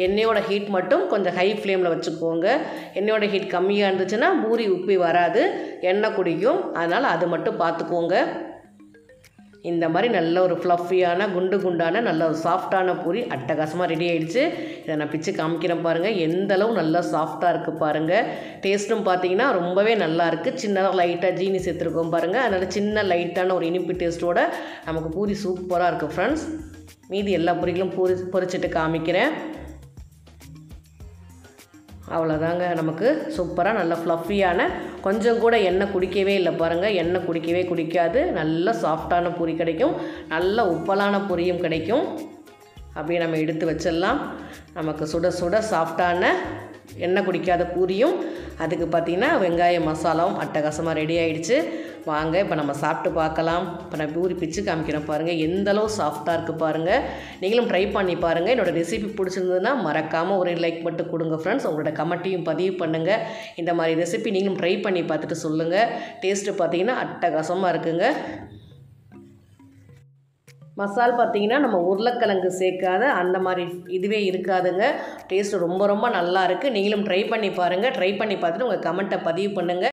Speaker 1: எண்ணெயோட ஹீட் மட்டும் கொஞ்சம் ஹை ஃப்ளேமில் வச்சுக்கோங்க. எண்ணெயோட ஹீட் கம்மியாக இருந்துச்சுன்னா பூரி உப்பி வராது, எண்ணெய் குடிக்கும். அதனால் அது மட்டும் பார்த்துக்கோங்க. இந்த மாதிரி நல்ல ஒரு ஃப்ளஃபியான குண்டான நல்ல ஒரு சாஃப்டான பூரி அட்டகாசமாக ரெடி ஆகிடுச்சு. இதை நான் பிச்சு காமிக்கிறேன் பாருங்கள். எந்தளவு நல்லா சாஃப்டாக இருக்குது பாருங்கள். டேஸ்ட்டும் பார்த்தீங்கன்னா ரொம்பவே நல்லாயிருக்கு. சின்னதாக லைட்டாக ஜீனி சேர்த்துருக்கோம் பாருங்கள். அதனால் சின்ன லைட்டான ஒரு இனிப்பு டேஸ்ட்டோட நமக்கு பூரி சூப்பராக இருக்குது ஃப்ரெண்ட்ஸ். மீதி எல்லா பூரிகளும் பொரிச்சிட்டு காமிக்கிறேன். அவ்வளோதாங்க, நமக்கு சூப்பராக நல்ல ஃப்ளஃபியான, கொஞ்சம் கூட எண்ணெய் குடிக்கவே இல்லை பாருங்கள். எண்ணெய் குடிக்காது. நல்ல சாஃப்டான பூரி கிடைக்கும், நல்ல உப்பலான பூரியும் கிடைக்கும். அப்படியே நம்ம எடுத்து வச்சிடலாம். நமக்கு சுட சுட சாஃப்டான எண்ணெய் குடிக்காத பூரியும், அதுக்கு பார்த்திங்கன்னா வெங்காய மசாலாவும் அட்டகாசமாக ரெடி ஆகிடுச்சு. வாங்க இப்போ நம்ம சாப்பிட்டு பார்க்கலாம். இப்போ நான் பூரி பிச்சு காமிக்கிறேன் பாருங்கள். எந்தளவு சாஃப்டாக இருக்குது பாருங்கள். நீங்களும் ட்ரை பண்ணி பாருங்கள். என்னோடய ரெசிபி பிடிச்சிருந்ததுன்னா மறக்காமல் ஒரு லைக் மட்டும் கொடுங்க ஃப்ரெண்ட்ஸ். உங்களோட கமெண்ட்டையும் பதிவு பண்ணுங்கள். இந்த மாதிரி ரெசிபி நீங்களும் ட்ரை பண்ணி பார்த்துட்டு சொல்லுங்கள். டேஸ்ட்டு பார்த்திங்கன்னா அட்டகாசமாக இருக்குங்க. மசால் பார்த்திங்கன்னா நம்ம உருளைக்கிழங்கு சேர்க்காத அந்த மாதிரி இதுவே இருக்காதுங்க. டேஸ்ட்டு ரொம்ப ரொம்ப நல்லா இருக்குது. நீங்களும் ட்ரை பண்ணி பாருங்கள். ட்ரை பண்ணி பார்த்துட்டு உங்கள் கமெண்ட்டை பதிவு பண்ணுங்கள்.